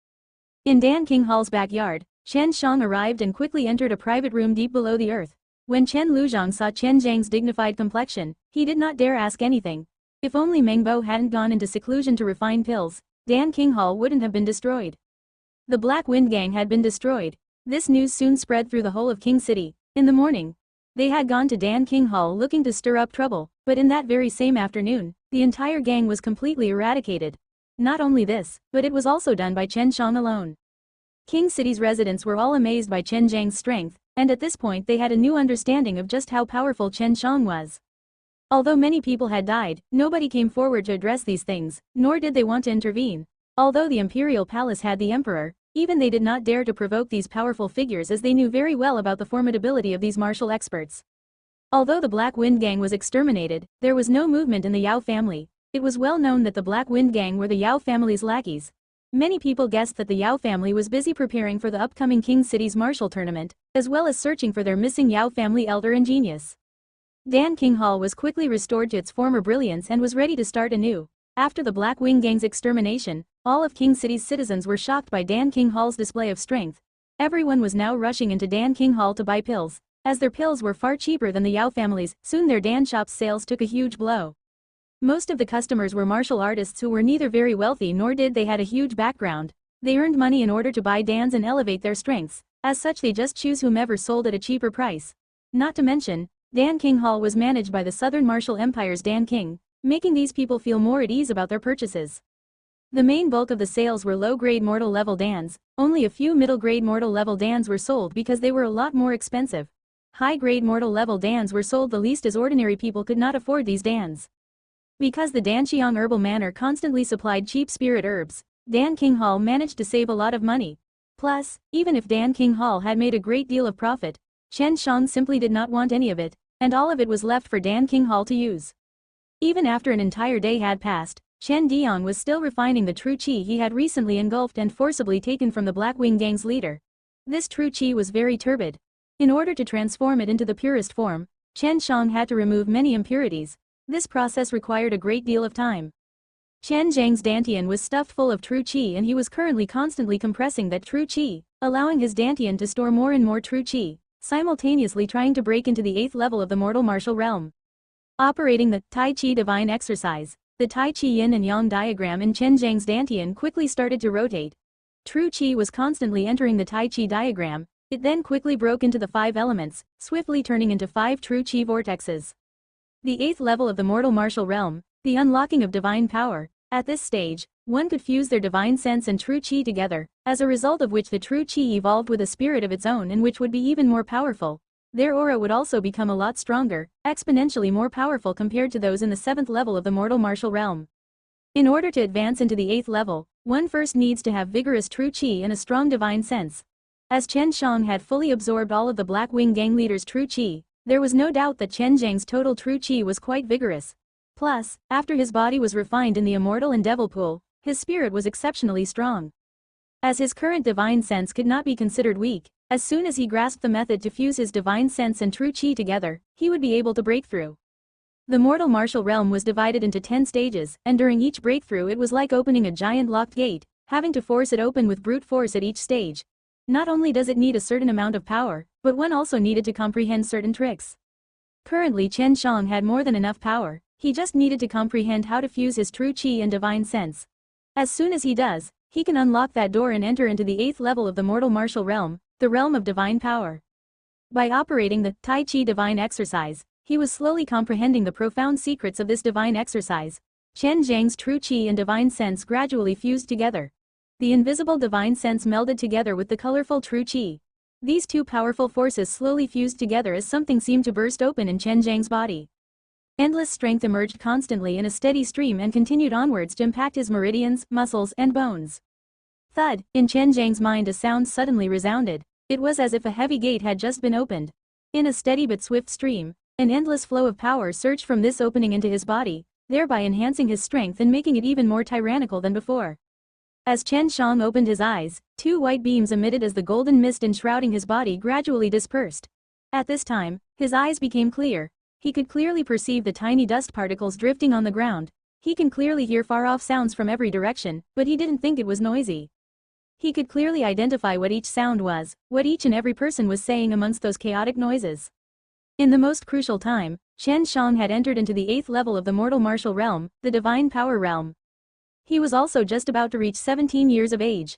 In Dan King Hall's backyard, Chen Xiang arrived and quickly entered a private room deep below the earth. When Chen Luzhang saw Chen Zhang's dignified complexion, he did not dare ask anything. If only Meng Bo hadn't gone into seclusion to refine pills, Dan King Hall wouldn't have been destroyed. The Black Wind Gang had been destroyed. This news soon spread through the whole of King City. In the morning, they had gone to Dan King Hall looking to stir up trouble, but in that very same afternoon, the entire gang was completely eradicated. Not only this, but it was also done by Chen Xiang alone. King City's residents were all amazed by Chen Zhang's strength, and at this point they had a new understanding of just how powerful Chen Xiang was. Although many people had died, nobody came forward to address these things, nor did they want to intervene. Although the imperial palace had the emperor, even they did not dare to provoke these powerful figures as they knew very well about the formidability of these martial experts. Although the Black Wind Gang was exterminated, there was no movement in the Yao family. It was well known that the Black Wind Gang were the Yao family's lackeys. Many people guessed that the Yao family was busy preparing for the upcoming King City's martial tournament, as well as searching for their missing Yao family elder and genius. Dan King Hall was quickly restored to its former brilliance and was ready to start anew. After the Black Wing Gang's extermination, all of King City's citizens were shocked by Dan King Hall's display of strength. Everyone was now rushing into Dan King Hall to buy pills. As their pills were far cheaper than the Yao family's, soon their Dan shop's sales took a huge blow. Most of the customers were martial artists who were neither very wealthy nor did they had a huge background. They earned money in order to buy Dans and elevate their strengths. As such they just choose whomever sold at a cheaper price. Not to mention, Dan King Hall was managed by the Southern Martial Empire's Dan King, making these people feel more at ease about their purchases. The main bulk of the sales were low-grade mortal-level Dans, only a few middle-grade mortal-level Dans were sold because they were a lot more expensive. High-grade mortal-level Dans were sold the least as ordinary people could not afford these Dans. Because the Dan Xiang herbal manor constantly supplied cheap spirit herbs, Dan King Hall managed to save a lot of money. Plus, even if Dan King Hall had made a great deal of profit, Chen Xiang simply did not want any of it, and all of it was left for Dan King Hall to use. Even after an entire day had passed, Chen Xiang was still refining the true qi he had recently engulfed and forcibly taken from the Black Wing Gang's leader. This true qi was very turbid. In order to transform it into the purest form, Chen Xiang had to remove many impurities. This process required a great deal of time. Chen Xiang's dantian was stuffed full of true qi and he was currently constantly compressing that true qi, allowing his dantian to store more and more true qi, simultaneously trying to break into the 8th level of the mortal martial realm. Operating the Tai Chi divine exercise, the Tai Chi yin and yang diagram in Chen Xiang's dantian quickly started to rotate. True qi was constantly entering the Tai Chi diagram, it then quickly broke into the 5 elements, swiftly turning into 5 true qi vortexes. The 8th level of the mortal martial realm, the unlocking of divine power. At this stage, one could fuse their divine sense and true qi together, as a result of which the true qi evolved with a spirit of its own and which would be even more powerful. Their aura would also become a lot stronger, exponentially more powerful compared to those in the 7th level of the mortal martial realm. In order to advance into the 8th level, one first needs to have vigorous true qi and a strong divine sense. As Chen Xiang had fully absorbed all of the Black Wing Gang leader's true qi, there was no doubt that Chen Xiang's total true qi was quite vigorous. Plus, after his body was refined in the immortal and devil pool, his spirit was exceptionally strong. As his current divine sense could not be considered weak, as soon as he grasped the method to fuse his divine sense and true qi together, he would be able to break through. The mortal martial realm was divided into 10 stages, and during each breakthrough it was like opening a giant locked gate, having to force it open with brute force at each stage. Not only does it need a certain amount of power, but one also needed to comprehend certain tricks. Currently Chen Xiang had more than enough power, he just needed to comprehend how to fuse his true qi and divine sense. As soon as he does, he can unlock that door and enter into the 8th level of the mortal martial realm, the realm of divine power. By operating the Tai Chi divine exercise, he was slowly comprehending the profound secrets of this divine exercise. Chen Xiang's true qi and divine sense gradually fused together. The invisible divine sense melded together with the colorful true qi. These two powerful forces slowly fused together as something seemed to burst open in Chen Xiang's body. Endless strength emerged constantly in a steady stream and continued onwards to impact his meridians, muscles, and bones. Thud! In Chen Xiang's mind a sound suddenly resounded. It was as if a heavy gate had just been opened. In a steady but swift stream, an endless flow of power surged from this opening into his body, thereby enhancing his strength and making it even more tyrannical than before. As Chen Xiang opened his eyes, 2 white beams emitted as the golden mist enshrouding his body gradually dispersed. At this time, his eyes became clear. He could clearly perceive the tiny dust particles drifting on the ground. He can clearly hear far-off sounds from every direction, but he didn't think it was noisy. He could clearly identify what each sound was, what each and every person was saying amongst those chaotic noises. In the most crucial time, Chen Xiang had entered into the 8th level of the mortal martial realm, the divine power realm. He was also just about to reach 17 years of age.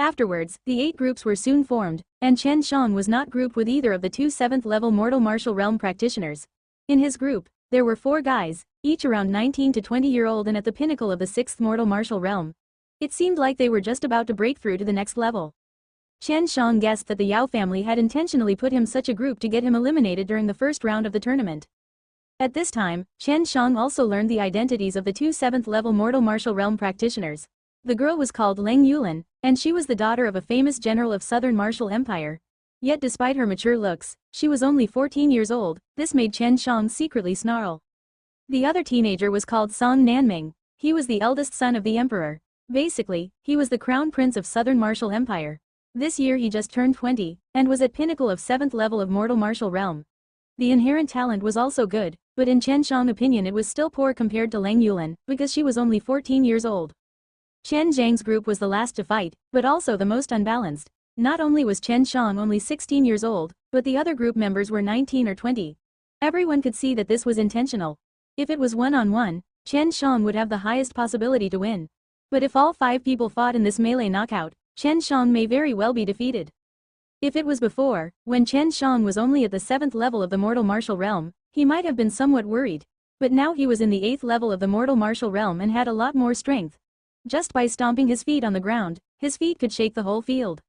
Afterwards, the 8 groups were soon formed, and Chen Xiang was not grouped with either of the 2 7th-level mortal martial realm practitioners. In his group, there were 4 guys, each around 19 to 20-year-old and at the pinnacle of the 6th mortal martial realm. It seemed like they were just about to break through to the next level. Chen Xiang guessed that the Yao family had intentionally put him such a group to get him eliminated during the first round of the tournament. At this time, Chen Xiang also learned the identities of the 2 7th-level mortal martial realm practitioners. The girl was called Leng Yulin, and she was the daughter of a famous general of Southern Martial Empire. Yet despite her mature looks, she was only 14 years old. This made Chen Xiang secretly snarl. The other teenager was called Song Nanming. He was the eldest son of the emperor. Basically, he was the crown prince of Southern Martial Empire. This year he just turned 20, and was at pinnacle of 7th level of mortal martial realm. The inherent talent was also good, but in Chen Xiang's opinion it was still poor compared to Leng Yulin, because she was only 14 years old. Chen Xiang's group was the last to fight, but also the most unbalanced. Not only was Chen Xiang only 16 years old, but the other group members were 19 or 20. Everyone could see that this was intentional. If it was one-on-one, Chen Xiang would have the highest possibility to win. But if all 5 people fought in this melee knockout, Chen Xiang may very well be defeated. If it was before, when Chen Xiang was only at the 7th level of the mortal martial realm, he might have been somewhat worried. But now he was in the 8th level of the mortal martial realm and had a lot more strength. Just by stomping his feet on the ground, his feet could shake the whole field.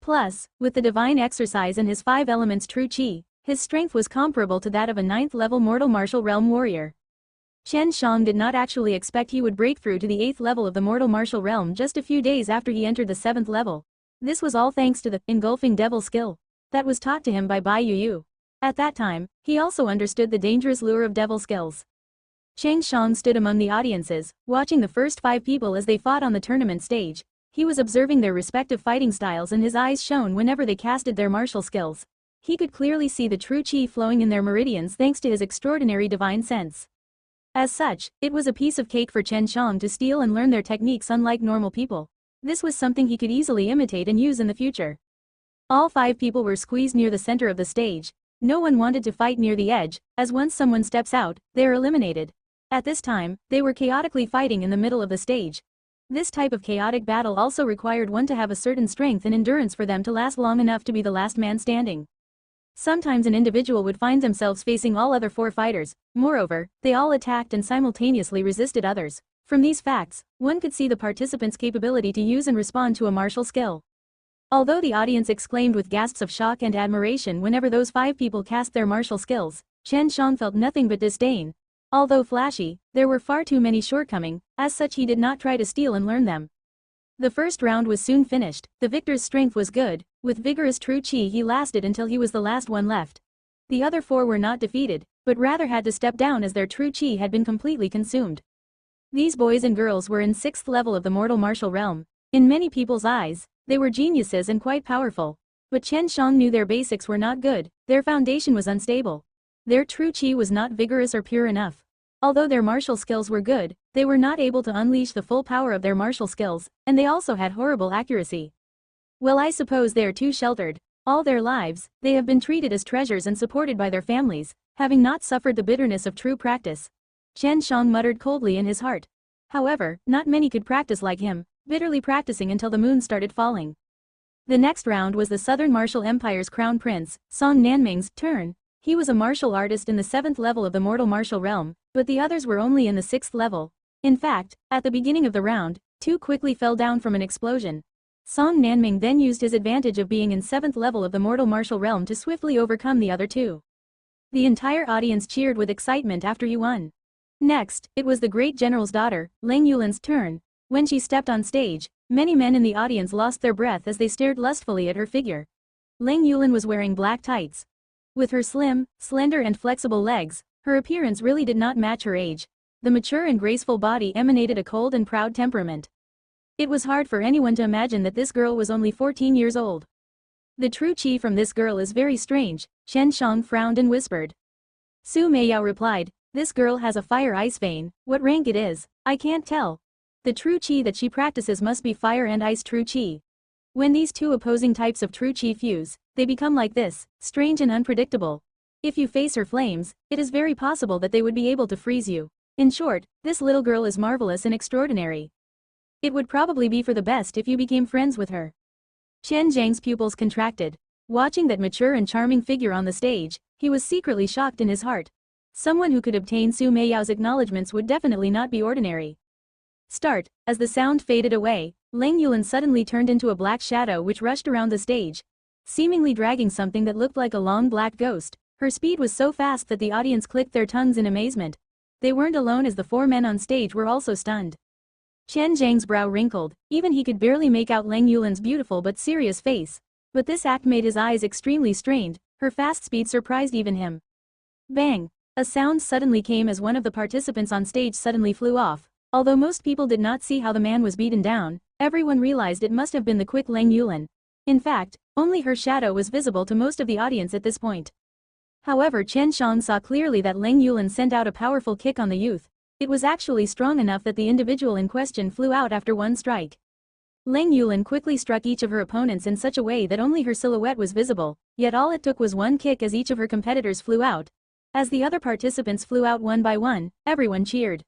Plus, with the divine exercise and his 5 elements true qi, his strength was comparable to that of a 9th level mortal martial realm warrior. Chen Xiang did not actually expect he would break through to the 8th level of the mortal martial realm just a few days after he entered the 7th level. This was all thanks to the engulfing devil skill that was taught to him by Bai Yu. At that time, he also understood the dangerous lure of devil skills. Chen Xiang stood among the audiences, watching the first 5 people as they fought on the tournament stage. He was observing their respective fighting styles and his eyes shone whenever they casted their martial skills. He could clearly see the true qi flowing in their meridians thanks to his extraordinary divine sense. As such, it was a piece of cake for Chen Xiang to steal and learn their techniques unlike normal people. This was something he could easily imitate and use in the future. All 5 people were squeezed near the center of the stage. No one wanted to fight near the edge, as once someone steps out, they are eliminated. At this time, they were chaotically fighting in the middle of the stage. This type of chaotic battle also required one to have a certain strength and endurance for them to last long enough to be the last man standing. Sometimes an individual would find themselves facing all other 4 fighters. Moreover, they all attacked and simultaneously resisted others. From these facts, one could see the participants' capability to use and respond to a martial skill. Although the audience exclaimed with gasps of shock and admiration whenever those 5 people cast their martial skills, Chen Xiang felt nothing but disdain. Although flashy, there were far too many shortcomings, as such he did not try to steal and learn them. The first round was soon finished. The victor's strength was good. With vigorous true qi he lasted until he was the last one left. The other 4 were not defeated, but rather had to step down as their true qi had been completely consumed. These boys and girls were in 6th level of the mortal martial realm. In many people's eyes, they were geniuses and quite powerful. But Chen Xiang knew their basics were not good, their foundation was unstable. Their true qi was not vigorous or pure enough. Although their martial skills were good, they were not able to unleash the full power of their martial skills, and they also had horrible accuracy. Well, I suppose they are too sheltered. All their lives, they have been treated as treasures and supported by their families, having not suffered the bitterness of true practice. Chen Xiang muttered coldly in his heart. However, not many could practice like him, bitterly practicing until the moon started falling. The next round was the Southern Martial Empire's crown prince, Song Nanming's, turn. He was a martial artist in the 7th level of the mortal martial realm, but the others were only in the 6th level. In fact, at the beginning of the round, 2 quickly fell down from an explosion. Song Nanming then used his advantage of being in 7th level of the mortal martial realm to swiftly overcome the other 2. The entire audience cheered with excitement after he won. Next, it was the great general's daughter, Leng Yulin's turn. When she stepped on stage, many men in the audience lost their breath as they stared lustfully at her figure. Leng Yulin was wearing black tights. With her slim, slender and flexible legs, her appearance really did not match her age. The mature and graceful body emanated a cold and proud temperament. It was hard for anyone to imagine that this girl was only 14 years old. The true qi from this girl is very strange, Chen Xiang frowned and whispered. Su Meiyao replied, this girl has a fire ice vein, what rank it is, I can't tell. The true qi that she practices must be fire and ice true qi. When these 2 opposing types of true qi fuse, they become like this, strange and unpredictable. If you face her flames, it is very possible that they would be able to freeze you. In short, this little girl is marvelous and extraordinary. It would probably be for the best if you became friends with her. Chen Xiang's pupils contracted. Watching that mature and charming figure on the stage, he was secretly shocked in his heart. Someone who could obtain Su Meiyao's acknowledgements would definitely not be ordinary. Start. As the sound faded away, Lang Yulan suddenly turned into a black shadow which rushed around the stage, seemingly dragging something that looked like a long black ghost. Her speed was so fast that the audience clicked their tongues in amazement. They weren't alone, as the four men on stage were also stunned. Chen Xiang's brow wrinkled, even he could barely make out Lang Yulan's beautiful but serious face. But this act made his eyes extremely strained. Her fast speed surprised even him. Bang! A sound suddenly came as one of the participants on stage suddenly flew off. Although most people did not see how the man was beaten down, everyone realized it must have been the quick Lang Yulan. In fact, only her shadow was visible to most of the audience at this point. However, Chen Xiang saw clearly that Lang Yulan sent out a powerful kick on the youth. It was actually strong enough that the individual in question flew out after one strike. Lang Yulan quickly struck each of her opponents in such a way that only her silhouette was visible, yet all it took was one kick as each of her competitors flew out. As the other participants flew out one by one, everyone cheered.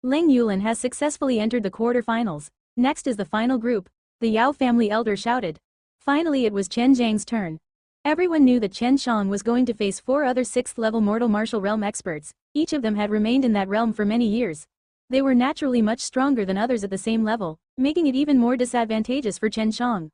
Lang Yulan has successfully entered the quarter-finals. Next is the final group, the Yao family elder shouted. Finally it was Chen Xiang's turn. Everyone knew that Chen Xiang was going to face four other 6th-level mortal martial realm experts. Each of them had remained in that realm for many years. They were naturally much stronger than others at the same level, making it even more disadvantageous for Chen Xiang.